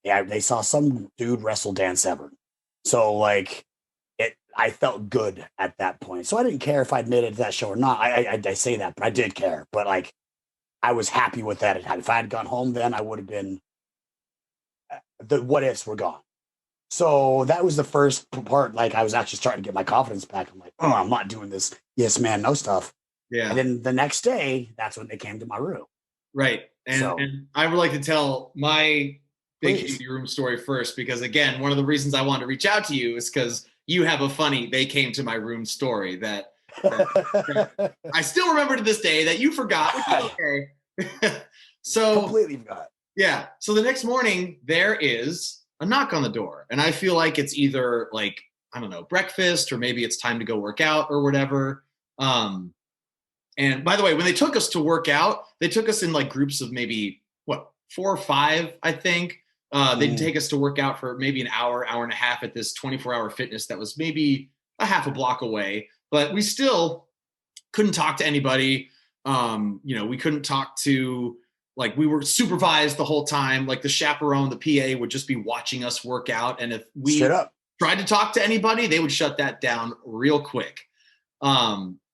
Yeah, they saw some dude wrestle Dan Severn. So like I felt good at that point. So I didn't care if I'd made it to that show or not. I say that, but I did care. But like I was happy with that. If I had gone home then, I would have been the what ifs were gone. So that was the first part. Like I was actually starting to get my confidence back. I'm like, oh, I'm not doing this yes man no stuff. Yeah. And then the next day, that's when they came to my room. Right. And I would like to tell my they came to your room story first, because again, one of the reasons I wanted to reach out to you is because you have a funny they came to my room story that I still remember to this day that you forgot, which is okay. So completely forgot. Yeah. So the next morning there is a knock on the door, and I feel like it's either like, I don't know, breakfast, or maybe it's time to go work out or whatever. And by the way, when they took us to work out, they took us in like groups of maybe 4 or 5, I think. They'd take us to work out for maybe an hour, hour and a half at this 24-hour fitness that was maybe a half a block away, but we still couldn't talk to anybody. We couldn't talk to, like, we were supervised the whole time. Like the chaperone, the PA would just be watching us work out. And if we tried to talk to anybody, they would shut that down real quick.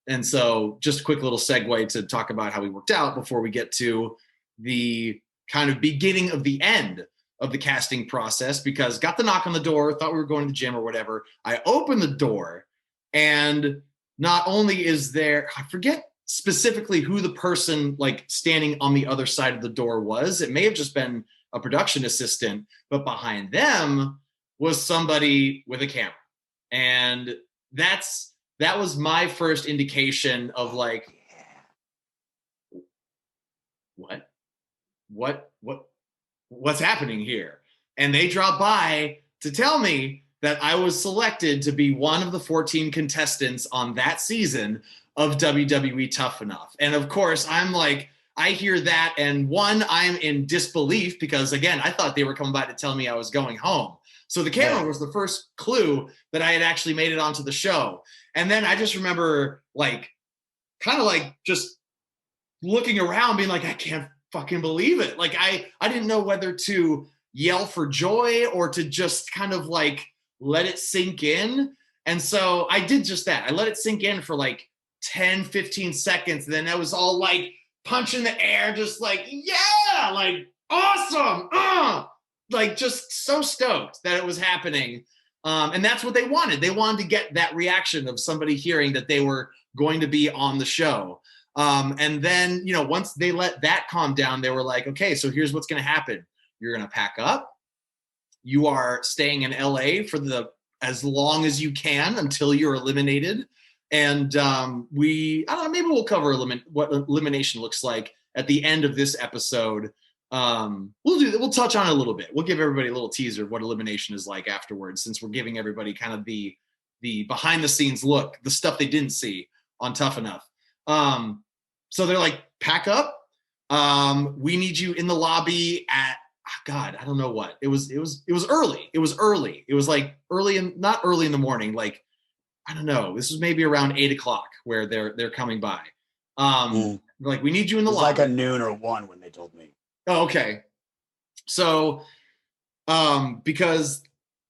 And so just a quick little segue to talk about how we worked out before we get to the kind of beginning of the end of the casting process, because got the knock on the door, thought we were going to the gym or whatever. I opened the door, and not only is there, I forget specifically who the person like standing on the other side of the door was. It may have just been a production assistant, but behind them was somebody with a camera. And that was my first indication of like, what's happening here? And they dropped by to tell me that I was selected to be one of the 14 contestants on that season of WWE Tough Enough. And of course, I'm like, I hear that, and one, I'm in disbelief because, again, I thought they were coming by to tell me I was going home. So the camera was the first clue that I had actually made it onto the show. And then I just remember like, kind of like just looking around being like, I can't fucking believe it. Like I didn't know whether to yell for joy or to just kind of like let it sink in. And so I did just that. I let it sink in for like 10, 15 seconds. And then I was all like punching the air, just like, yeah, like awesome. Like just so stoked that it was happening. And that's what they wanted. They wanted to get that reaction of somebody hearing that they were going to be on the show. And then, once they let that calm down, they were like, okay, so here's what's going to happen. You're going to pack up. You are staying in LA for as long as you can until you're eliminated. And I don't know, maybe we'll cover what elimination looks like at the end of this episode. We'll touch on it a little bit. We'll give everybody a little teaser of what elimination is like afterwards, since we're giving everybody kind of the behind the scenes look, the stuff they didn't see on Tough Enough. So they're like, pack up. We need you in the lobby at, God, I don't know what. It was early. It was early. It was like not early in the morning. Like, I don't know. This was maybe around 8:00 where they're coming by. Like, we need you in the lobby. It was like a noon or 1 when they told me. Oh, okay. So, because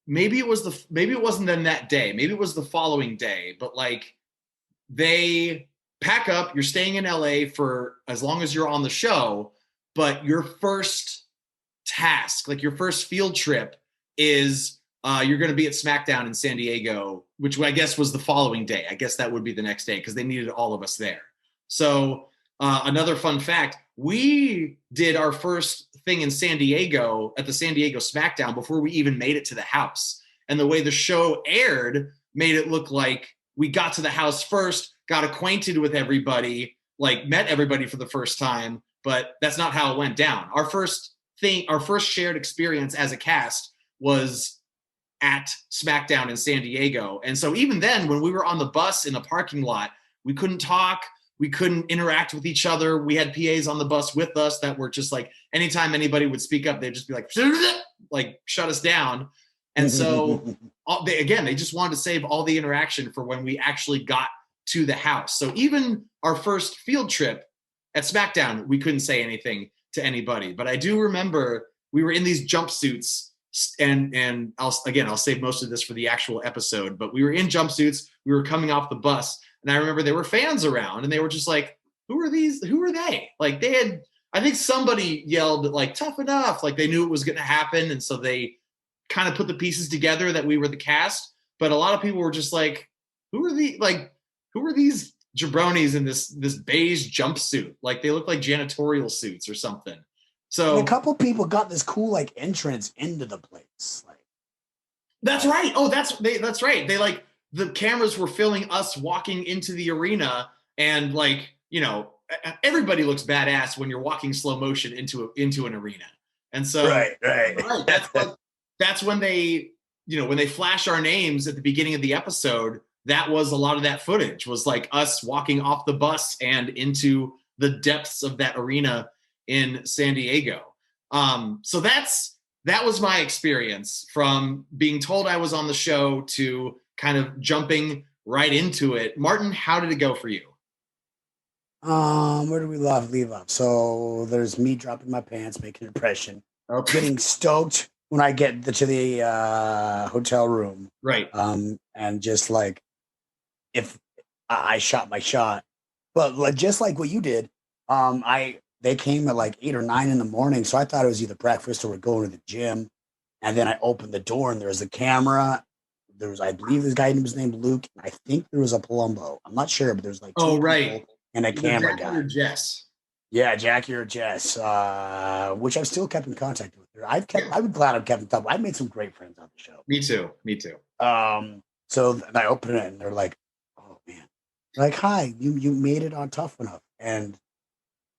maybe it wasn't then that day. Maybe it was the following day, but like they pack up, you're staying in LA for as long as you're on the show, but your first task, like your first field trip is you're going to be at SmackDown in San Diego, which I guess was the following day. I guess that would be the next day because they needed all of us there. So another fun fact, we did our first thing in San Diego at the San Diego SmackDown before we even made it to the house. And the way the show aired made it look like we got to the house first, got acquainted with everybody, like met everybody for the first time, but that's not how it went down. Our first shared experience as a cast was at SmackDown in San Diego. And so even then, when we were on the bus in the parking lot, we couldn't talk. We couldn't interact with each other. We had PAs on the bus with us that were just like, anytime anybody would speak up, they'd just be like shut us down. And so they just wanted to save all the interaction for when we actually got to the house. So even our first field trip at SmackDown, we couldn't say anything to anybody. But I do remember we were in these jumpsuits, and I'll save most of this for the actual episode, but we were in jumpsuits. We were coming off the bus, and I remember there were fans around, and they were just like, who are these? Who are they? Like, they had, I think somebody yelled like Tough Enough, like they knew it was going to happen. And so they kind of put the pieces together that we were the cast. But a lot of people were just like, who are these jabronis in this beige jumpsuit? Like, they look like janitorial suits or something. So and a couple people got this cool like entrance into the place. Like, that's right. Oh, that's right. They like, the cameras were filming us walking into the arena, and like, you know, everybody looks badass when you're walking slow motion into an arena. And so right. That's when they, you know, when they flash our names at the beginning of the episode, that was a lot of that footage was like us walking off the bus and into the depths of that arena in San Diego. So that was my experience from being told I was on the show to kind of jumping right into it. Martin, how did it go for you? Where do we leave off? So there's me dropping my pants, making an impression, getting stoked when I get to the hotel room. Right. And just like, if I shot my shot, but like, just like what you did, they came at like 8 or 9 in the morning. So I thought it was either breakfast or we're going to the gym. And then I opened the door and there was a camera. I believe this guy was named Luke. I think there was a Palumbo. I'm not sure, but there's like two people and a camera guy. Or Jess. Yeah, Jackie or Jess, which I've still kept in contact with her. I'm glad I've kept in touch. I've made some great friends on the show. Me too. So I open it and they're like, oh man. They're like, hi, you made it on Tough Enough. And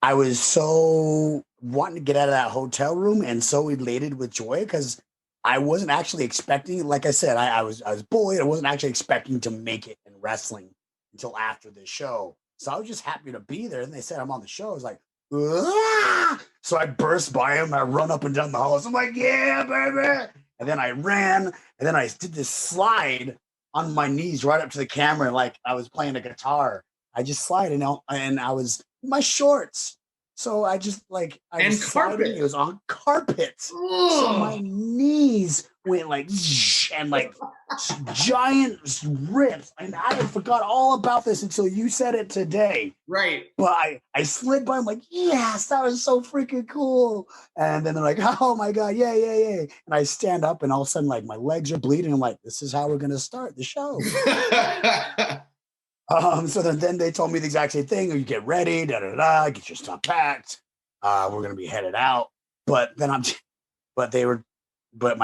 I was so wanting to get out of that hotel room and so elated with joy because I wasn't actually expecting, like I said, I was bullied. I wasn't actually expecting to make it in wrestling until after the show. So I was just happy to be there. And they said I'm on the show. I was like, ah! So I burst by him. I run up and down the halls. I'm like, yeah, baby. And then I ran. And then I did this slide on my knees right up to the camera, like I was playing a guitar. I just slide and I was in my shorts. So I just like, I was sliding. It was on carpet. So my knees went like, and like giant rips. And I had forgot all about this until you said it today. Right. But I slid by. I'm like, yes, that was so freaking cool. And then they're like, oh my God, yeah. And I stand up and all of a sudden, like my legs are bleeding. I'm like, this is how we're going to start the show. So then they told me the exact same thing. You get ready, get your stuff packed. We're gonna be headed out. But my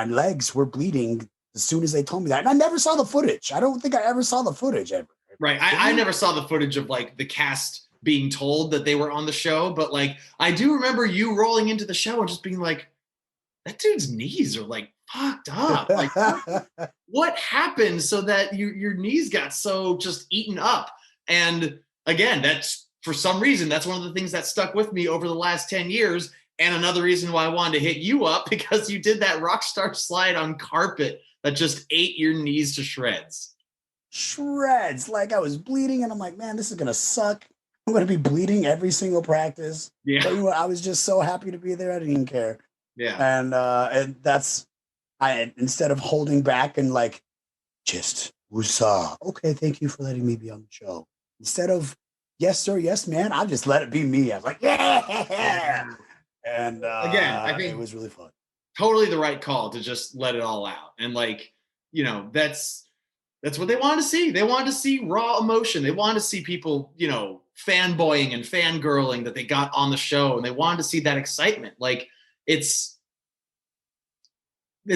legs were bleeding as soon as they told me that. And I never saw the footage. I don't think I ever saw the footage ever. Right. I never saw the footage of like the cast being told that they were on the show, but like I do remember you rolling into the show and just being like, that dude's knees are like fucked up. Like what happened so that your knees got so just eaten up? And again, that's for some reason, that's one of the things that stuck with me over the last 10 years. And another reason why I wanted to hit you up, because you did that rock star slide on carpet that just ate your knees to shreds. Like I was bleeding and I'm like, man, this is going to suck. I'm going to be bleeding every single practice. Yeah. But you know what? I was just so happy to be there. I didn't even care. Yeah. And that's, instead of holding back and like, just woosah. Okay, thank you for letting me be on the show. Instead of, yes, sir, yes, man, I just let it be me. I was like, yeah. And again, I think it was really fun. Totally the right call to just let it all out. And like, you know, that's what they wanted to see. They wanted to see raw emotion. They wanted to see people, you know, fanboying and fangirling that they got on the show. And they wanted to see that excitement. Like it's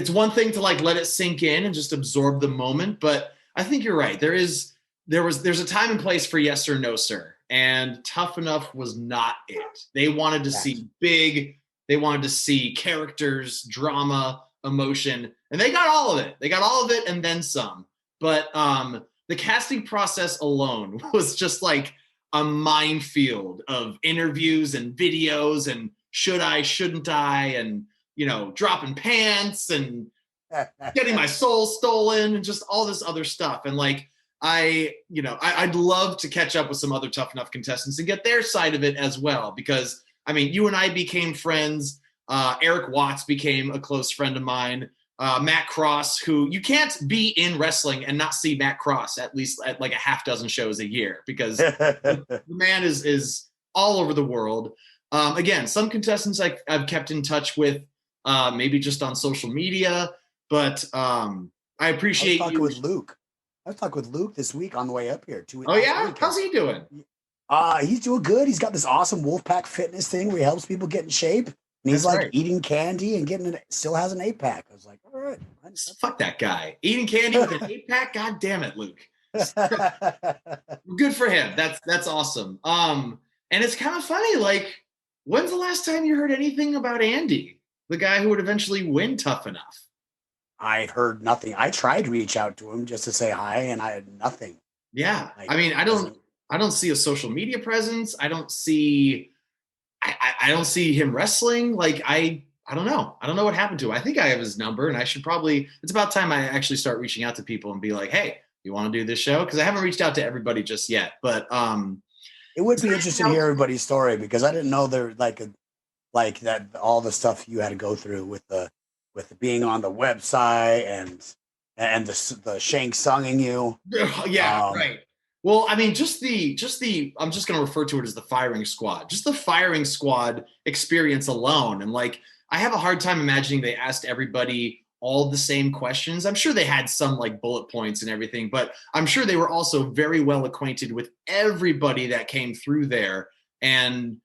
one thing to like let it sink in and just absorb the moment, but I think you're right. There's a time and place for yes or no, sir. And Tough Enough was not it. They wanted to see big, they wanted to see characters, drama, emotion, and they got all of it. They got all of it and then some. But the casting process alone was just like a minefield of interviews and videos and should I, shouldn't I, and you know, dropping pants and getting my soul stolen and just all this other stuff. And like, I'd love to catch up with some other Tough Enough contestants and get their side of it as well. Because I mean, you and I became friends. Eric Watts became a close friend of mine. Matt Cross, who you can't be in wrestling and not see Matt Cross at least at like a half dozen shows a year, because the man is all over the world. Again, some contestants I've kept in touch with, maybe just on social media, but I appreciate I was talking with Luke. I was talking with Luke this week on the way up here. Oh yeah? How's he doing? He's doing good. He's got this awesome Wolfpack fitness thing where he helps people get in shape. And he's like eating candy and still has an 8-pack. I was like, all right. Fuck that guy. Eating candy with an 8-pack? God damn it, Luke. Good for him. That's awesome. And it's kind of funny, like, when's the last time you heard anything about Andy, the guy who would eventually win Tough Enough? I heard nothing. I tried to reach out to him just to say hi, and I had nothing. Yeah. Like, I mean, I don't see a social media presence. I don't see him wrestling. Like, I don't know. I don't know what happened to him. I think I have his number, and I should probably, it's about time I actually start reaching out to people and be like, hey, you want to do this show? Because I haven't reached out to everybody just yet. But it would be interesting to hear everybody's story, because I didn't know there like that all the stuff you had to go through with the being on the website and the Shank songing you. Yeah, right. Well, I mean, just the I'm just going to refer to it as the firing squad. Just the firing squad experience alone. And like, I have a hard time imagining they asked everybody all the same questions. I'm sure they had some like bullet points and everything, but I'm sure they were also very well acquainted with everybody that came through there. And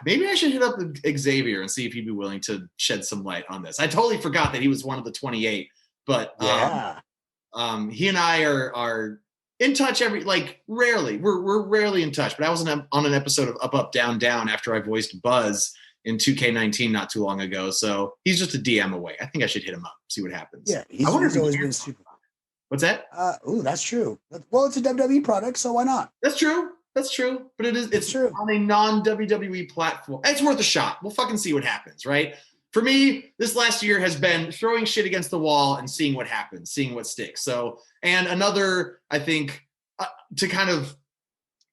maybe I should hit up Xavier and see if he'd be willing to shed some light on this. I totally forgot that he was one of the 28, but he and I are in touch rarely. We're rarely in touch, but I was on an episode of Up, Up, Down, Down after I voiced Buzz in 2K19 not too long ago. So he's just a DM away. I think I should hit him up, see what happens. Yeah, he's always been super. What's that? That's true. Well, it's a WWE product, so why not? That's true. But it's true on a non-WWE platform. It's worth a shot. We'll fucking see what happens, right? For me, this last year has been throwing shit against the wall and seeing what happens, seeing what sticks. So, and another, I think, to kind of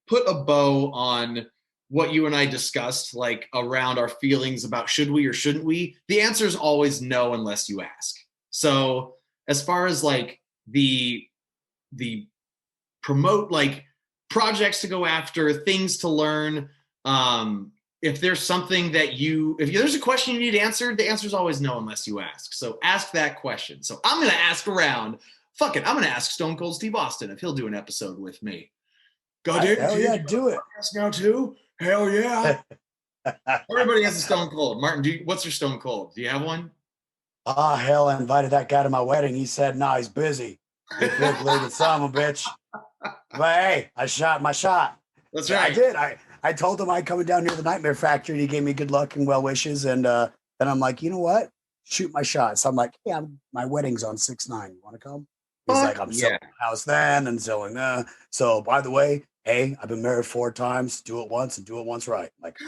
put a bow on what you and I discussed, like around our feelings about should we or shouldn't we, the answer is always no unless you ask. So as far as like the promote, like projects to go after, things to learn, if there's something that if there's a question you need answered, the answer is always no unless you ask. So ask that question. So I'm going to ask around. Fuck it. I'm going to ask Stone Cold Steve Austin if he'll do an episode with me. Hell yeah, do it. Now too? Hell yeah. Everybody has a Stone Cold. Martin, what's your Stone Cold? Do you have one? Hell, I invited that guy to my wedding. He said, nah, he's busy. You big-legged son of a bitch. But hey, I shot my shot. That's right. I did. I told him I'd coming down near the Nightmare Factory. And he gave me good luck and well wishes. And then I'm like, you know what? Shoot my shot. So I'm like, hey, my wedding's on 6/9. You want to come? He's like, I'm selling the house then and selling that. So by the way, hey, I've been married 4 times. Do it once and do it once right. Like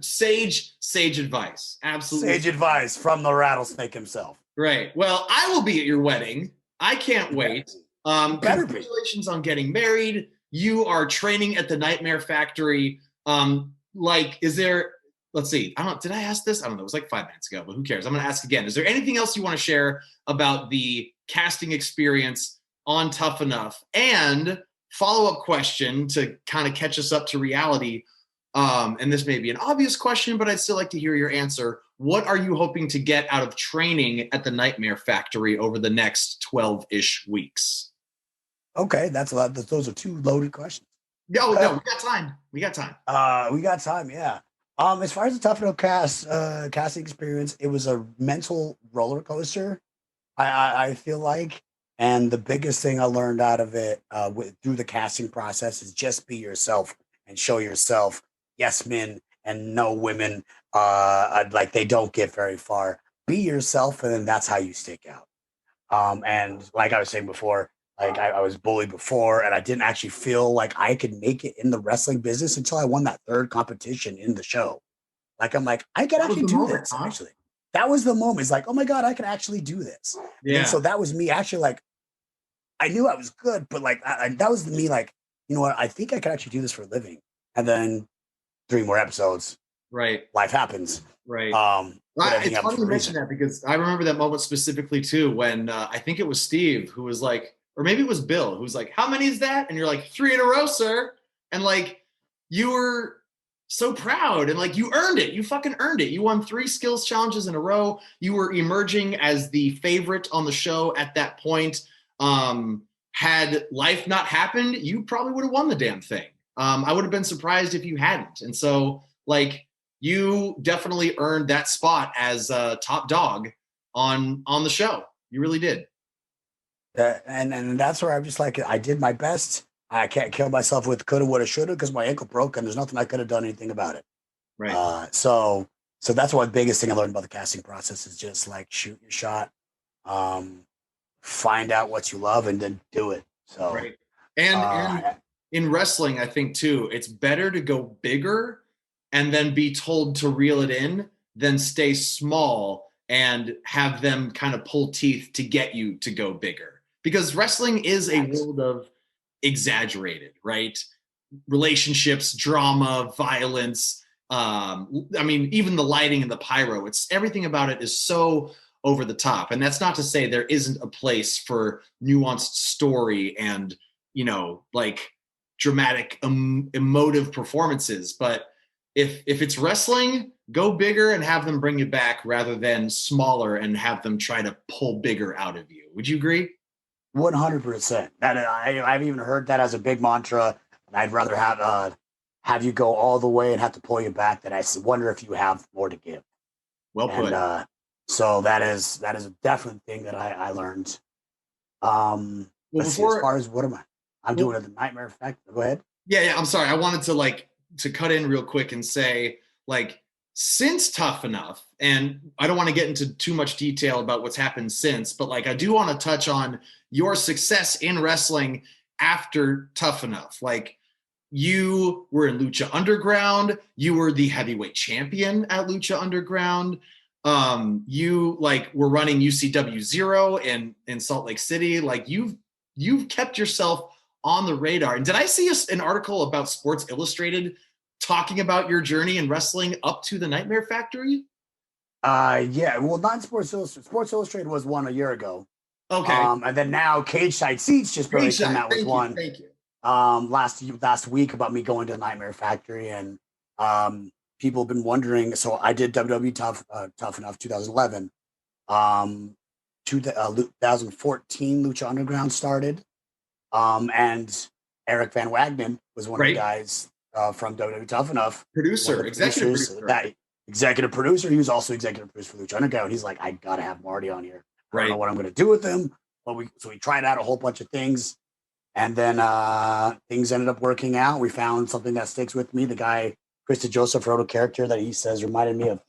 sage advice. Absolutely. Sage advice from the rattlesnake himself. Right. Well, I will be at your wedding. I can't wait. Congratulations on getting married. You are training at the Nightmare Factory. Is there, let's see. did I ask this? I don't know. It was like 5 minutes ago, but who cares? I'm going to ask again. Is there anything else you want to share about the casting experience on Tough Enough? And follow-up question to kind of catch us up to reality. And this may be an obvious question, but I'd still like to hear your answer. What are you hoping to get out of training at the Nightmare Factory over the next 12-ish weeks? Okay, that's a lot. Those are 2 loaded questions. No, we got time. We got time, yeah. As far as the Tough Enough casting experience, it was a mental roller coaster, I feel like. And the biggest thing I learned out of it through the casting process is just be yourself and show yourself. Yes, men and no women. Like they don't get very far. Be yourself, and then that's how you stick out. And like I was saying before, like I was bullied before, and I didn't actually feel like I could make it in the wrestling business until I won that 3rd competition in the show. Like I'm like, I could actually do this, actually. that was the moment. It's like, oh my God, I can actually do this. Yeah. And so that was me actually like, I knew I was good, but like, that was me like, you know what? I think I could actually do this for a living. And then 3 more episodes. Right. Life happens. Right. It's funny you mention that because I remember that moment specifically too, when I think it was Steve who was like, or maybe it was Bill who was like, how many is that? And you're like, 3 in a row, sir. And like, you were so proud and like you earned it. You fucking earned it. You won 3 skills challenges in a row. You were emerging as the favorite on the show at that point. Had life not happened, you probably would have won the damn thing. I would have been surprised if you hadn't. And so like you definitely earned that spot as a top dog on the show. You really did. And that's where I'm just like, I did my best. I can't kill myself with coulda, woulda, shoulda because my ankle broke and there's nothing I could have done anything about it. Right. So that's one biggest thing I learned about the casting process is just like shoot your shot, find out what you love and then do it. So right. And in wrestling, I think too, it's better to go bigger and then be told to reel it in than stay small and have them kind of pull teeth to get you to go bigger. Because wrestling is a world of exaggerated, right? Relationships, drama, violence. I mean, even the lighting and the pyro, everything about it is so over the top. And that's not to say there isn't a place for nuanced story and, you know, like dramatic, emotive performances. But if it's wrestling, go bigger and have them bring you back rather than smaller and have them try to pull bigger out of you. Would you agree? 100%. That I've even heard that as a big mantra. And I'd rather have you go all the way and have to pull you back. That I wonder if you have more to give. Well put. And, so that is a definite thing that I learned. Well, as far as what am I? I'm doing at the Nightmare Effect. Go ahead. Yeah. I'm sorry. I wanted to cut in real quick and say, like, since Tough Enough, and I don't want to get into too much detail about what's happened since, but like I do want to touch on your success in wrestling after Tough Enough. Like you were in Lucha Underground, you were the heavyweight champion at Lucha Underground. You like were running UCW 0 in Salt Lake City. Like you've kept yourself on the radar. And did I see an article about Sports Illustrated talking about your journey in wrestling up to the Nightmare Factory? Yeah. Well, not Sports Illustrated. Sports Illustrated was one a year ago. Okay. And then now Cage Side Seats just barely came out with one. Thank you. Last week about me going to the Nightmare Factory, and people have been wondering. So I did WWE Tough Enough 2011. 2014 Lucha Underground started. And Eric Van Wagenen was one of the guys from WWE Tough Enough. Executive producer. He was also executive producer for Lucha Underground. He's like, I gotta have Marty on here. I don't know what I'm gonna do with him. But we tried out a whole bunch of things. And then things ended up working out. We found something that sticks with me. The guy, Krista Joseph, wrote a character that he says reminded me of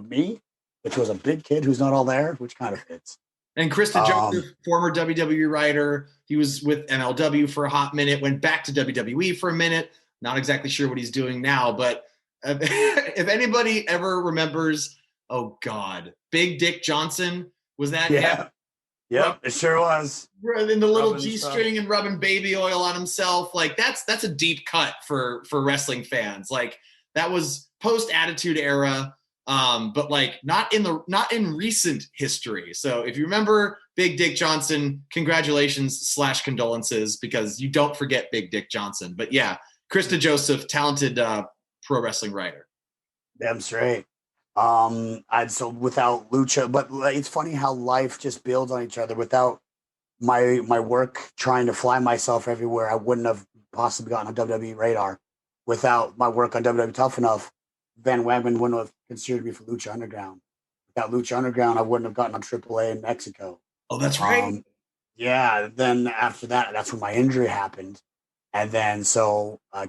me, which was a big kid who's not all there, which kind of fits. And Krista Joseph, former WWE writer, he was with MLW for a hot minute, went back to WWE for a minute. Not exactly sure what he's doing now, but if anybody ever remembers, oh God, Big Dick Johnson, was that him? Yep, it sure was. In the little G-string and rubbing baby oil on himself. Like that's a deep cut for wrestling fans. Like that was post-Attitude Era, but like not in recent history. So if you remember Big Dick Johnson, congratulations / condolences, because you don't forget Big Dick Johnson. But yeah, Krista Joseph, talented pro wrestling writer. Damn straight. So without Lucha, but it's funny how life just builds on each other. Without my work trying to fly myself everywhere, I wouldn't have possibly gotten on WWE radar. Without my work on WWE Tough Enough, Van Wagenen wouldn't have considered me for Lucha Underground. Without Lucha Underground, I wouldn't have gotten on AAA in Mexico. Oh, that's right. Yeah. Then after that, that's when my injury happened. And then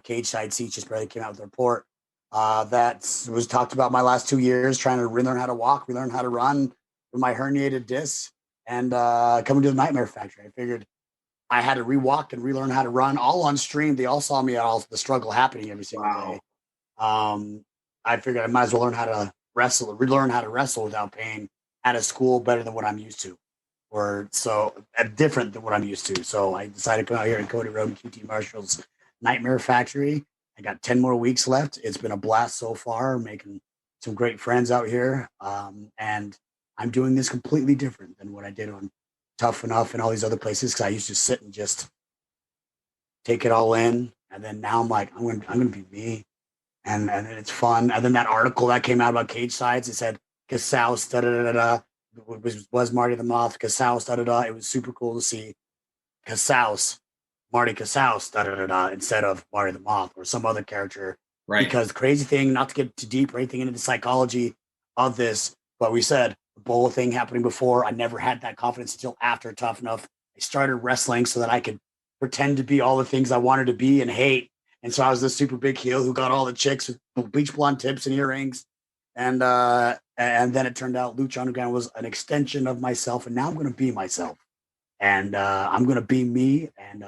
Cage Side Seats just barely came out with a report. That was talked about my last 2 years, trying to relearn how to walk, relearn how to run with my herniated disc, and coming to the Nightmare Factory. I figured I had to rewalk and relearn how to run, all on stream. They all saw me at all the struggle happening every single day. I figured I might as well learn how to relearn how to wrestle without pain at a school better than what I'm used to, or so different than what I'm used to. So I decided to come out here in Cody Road and QT Marshall's Nightmare Factory. I got 10 more weeks left. It's been a blast so far, making some great friends out here. And I'm doing this completely different than what I did on Tough Enough and all these other places, because I used to sit and just take it all in. And then now I'm like, I'm gonna be me. And then it's fun. And then that article that came out about cage sides, it said Casaus, da da da da, was Marty the Moth, Casaus, da da da. It was super cool to see Casaus, Marty Casaus, da da da da, instead of Marty the Moth or some other character. Right. Because the crazy thing, not to get too deep or anything into the psychology of this, but we said the Bola thing happening before. I never had that confidence until after Tough Enough. I started wrestling so that I could pretend to be all the things I wanted to be and hate. And so I was this super big heel who got all the chicks with bleach blonde tips and earrings. And then it turned out Lucha Underground was an extension of myself. And now I'm going to be myself. And I'm going to be me. And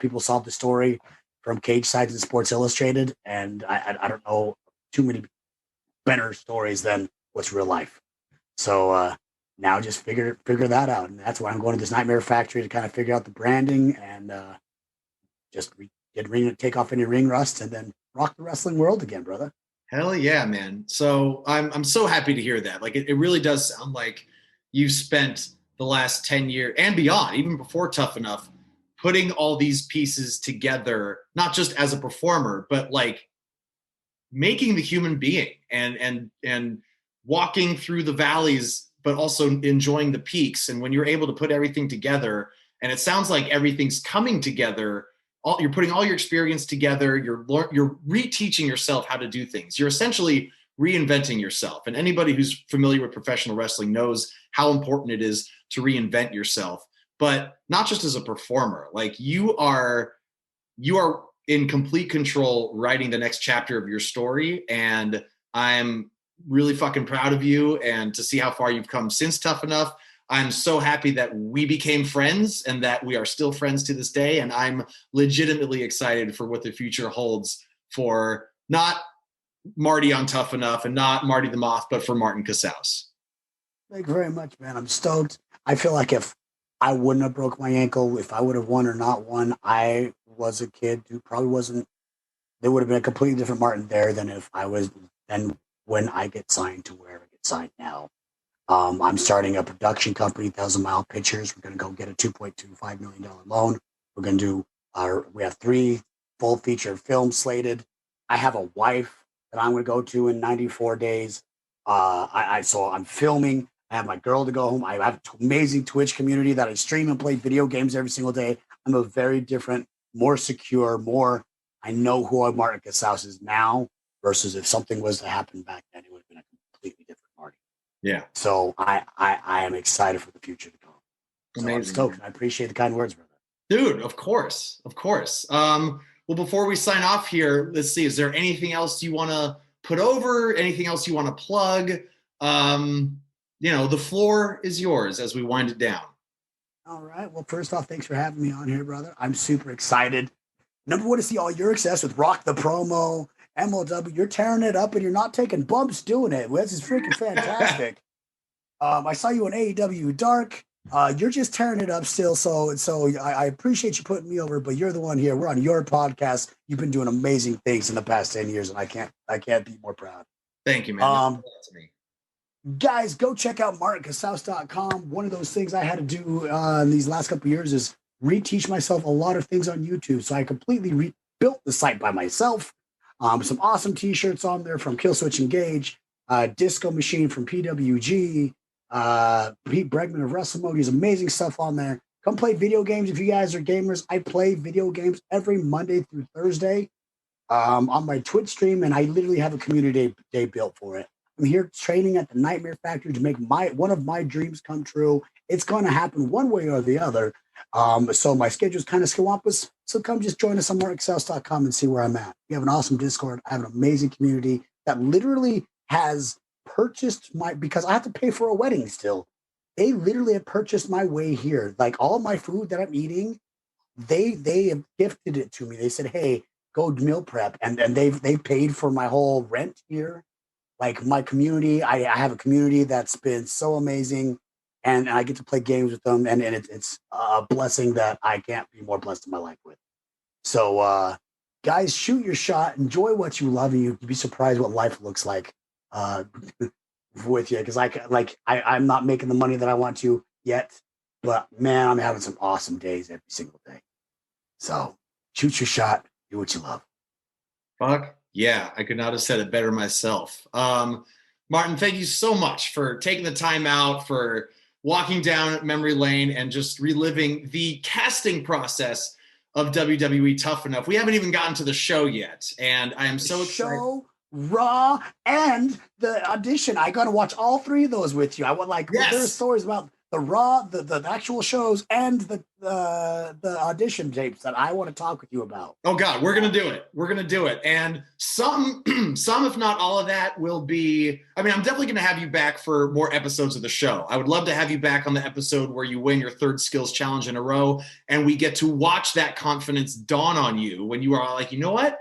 people saw the story from Cage Sides and Sports Illustrated. And I don't know too many better stories than what's real life. So now just figure that out. And that's why I'm going to this Nightmare Factory to kind of figure out the branding and just take off any ring rust and then rock the wrestling world again, brother. Hell yeah, man. So I'm so happy to hear that. Like it really does sound like you've spent the last 10 years and beyond, even before Tough Enough, putting all these pieces together, not just as a performer, but like making the human being and walking through the valleys, but also enjoying the peaks. And when you're able to put everything together, and it sounds like everything's coming together, you're putting all your experience together, you're reteaching yourself how to do things. You're essentially reinventing yourself. And anybody who's familiar with professional wrestling knows how important it is to reinvent yourself, but not just as a performer. Like you are in complete control writing the next chapter of your story. And I'm really fucking proud of you, and to see how far you've come since Tough Enough. I'm so happy that we became friends and that we are still friends to this day. And I'm legitimately excited for what the future holds for not Marty on Tough Enough and not Marty the Moth, but for Martin Casaus. Thank you very much, man. I'm stoked. I feel like if I wouldn't have broke my ankle, if I would have won or not won, I was a kid who probably wasn't, there would have been a completely different Martin there than if I was, than when I get signed to where I get signed now. I'm starting a production company, 1,000 Mile Pictures. We're going to go get a $2.25 million loan. We're going to do, we have 3 full feature films slated. I have a wife that I'm going to go to in 94 days. So I'm filming. I have my girl to go home. I have an amazing Twitch community that I stream and play video games every single day. I'm a very different, more secure, I know who Martin Casaus is now versus if something was to happen back then, it would have been a completely different Marty. Yeah. So I am excited for the future to come. So I'm stoked. I appreciate the kind words, brother. Dude, of course. Well, before we sign off here, let's see. Is there anything else you want to put over? Anything else you want to plug? The floor is yours as we wind it down. All right. Well, first off, thanks for having me on here, brother. I'm super excited. Number one, to see all your success with Rock the Promo, MLW. You're tearing it up and you're not taking bumps doing it. This is freaking fantastic. I saw you on AEW Dark. You're just tearing it up still. So I appreciate you putting me over, but you're the one here. We're on your podcast. You've been doing amazing things in the past 10 years, and I can't be more proud. Thank you, man. Guys, go check out martincasaus.com. One of those things I had to do in these last couple of years is reteach myself a lot of things on YouTube. So I completely rebuilt the site by myself. Some awesome t-shirts on there from Killswitch Engage, Disco Machine from PWG, Pete Bregman of WrestleMode. Amazing stuff on there. Come play video games if you guys are gamers. I play video games every Monday through Thursday on my Twitch stream, and I literally have a community day built for it. I'm here training at the Nightmare Factory to make one of my dreams come true. It's going to happen one way or the other. So my schedule's kind of swampus. So come just join us on martincasaus.com and see where I'm at. We have an awesome Discord. I have an amazing community that literally has purchased because I have to pay for a wedding still. They literally have purchased my way here. Like all my food that I'm eating, they have gifted it to me. They said, hey, go meal prep. And they paid for my whole rent here. like my community. I have a community that's been so amazing, and I get to play games with them, and it's a blessing that I can't be more blessed in my life with. So, guys, shoot your shot, enjoy what you love, and you'd be surprised what life looks like with you. Because I'm not making the money that I want to yet, but man, I'm having some awesome days every single day. So shoot your shot, do what you love. Fuck yeah, I could not have said it better myself. Martin, thank you so much for taking the time out, for walking down memory lane and just reliving the casting process of WWE Tough Enough. We haven't even gotten to the show yet, and I am so excited. Show, Raw, and the audition. I got to watch all three of those with you. I want there's stories about the Raw, the actual shows, and the audition tapes that I want to talk with you about. Oh God, we're gonna do it. We're gonna do it. And some if not all of that will be. I mean, I'm definitely gonna have you back for more episodes of the show. I would love to have you back on the episode where you win your third skills challenge in a row, and we get to watch that confidence dawn on you when you are like, you know what?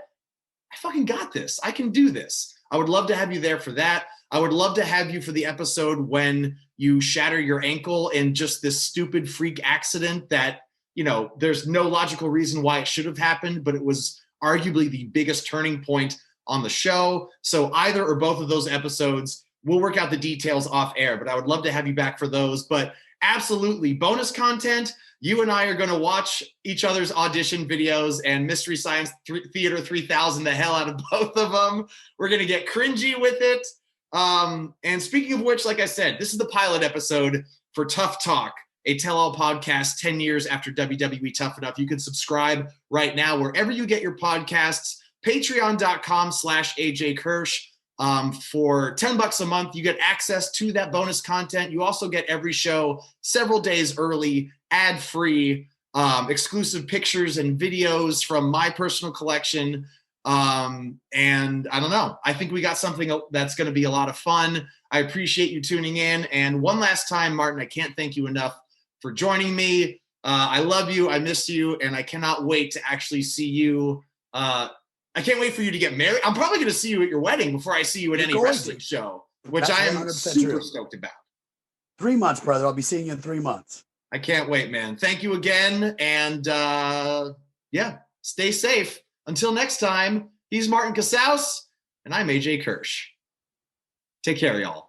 I fucking got this. I can do this. I would love to have you there for that. I would love to have you for the episode when you shatter your ankle in just this stupid freak accident that, you know, there's no logical reason why it should have happened, but it was arguably the biggest turning point on the show. So either or both of those episodes, we'll work out the details off air, but I would love to have you back for those. But absolutely, bonus content. You and I are going to watch each other's audition videos and Mystery Science Theater 3000 the hell out of both of them. We're going to get cringy with it. And speaking of which, like I said, this is the pilot episode for Tough Talk, a tell-all podcast 10 years after WWE Tough Enough. You can subscribe right now wherever you get your podcasts. Patreon.com/AJ Kirsch. For $10 a month, you get access to that bonus content. You also get every show several days early, ad-free, exclusive pictures and videos from my personal collection. And I don't know, I think we got something that's going to be a lot of fun. I appreciate you tuning in. And one last time, Martin, I can't thank you enough for joining me. I love you. I miss you. And I cannot wait to actually see you. I can't wait for you to get married. I'm probably going to see you at your wedding before I see you at any wrestling show, which I am super stoked about. 3 months, brother. I'll be seeing you in 3 months. I can't wait, man. Thank you again. And yeah, stay safe. Until next time, he's Martin Casaus, and I'm AJ Kirsch. Take care, y'all.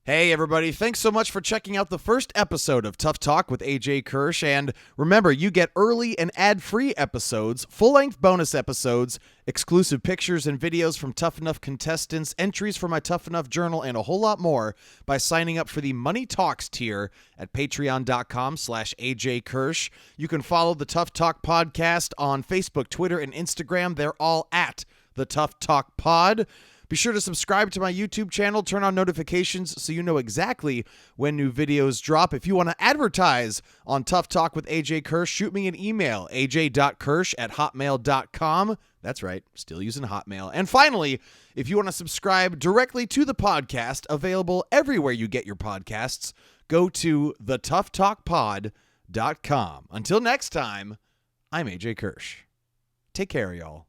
Hey, everybody. Thanks so much for checking out the first episode of Tough Talk with AJ Kirsch. And remember, you get early and ad-free episodes, full-length bonus episodes, exclusive pictures and videos from Tough Enough contestants, entries for my Tough Enough journal, and a whole lot more by signing up for the Money Talks tier at patreon.com/AJ Kirsch. You can follow the Tough Talk podcast on Facebook, Twitter, and Instagram. They're all at the Tough Talk Pod. Be sure to subscribe to my YouTube channel, turn on notifications so you know exactly when new videos drop. If you want to advertise on Tough Talk with AJ Kirsch, shoot me an email, aj.kirsch@hotmail.com. That's right, still using Hotmail. And finally, if you want to subscribe directly to the podcast, available everywhere you get your podcasts, go to thetoughtalkpod.com. Until next time, I'm AJ Kirsch. Take care, y'all.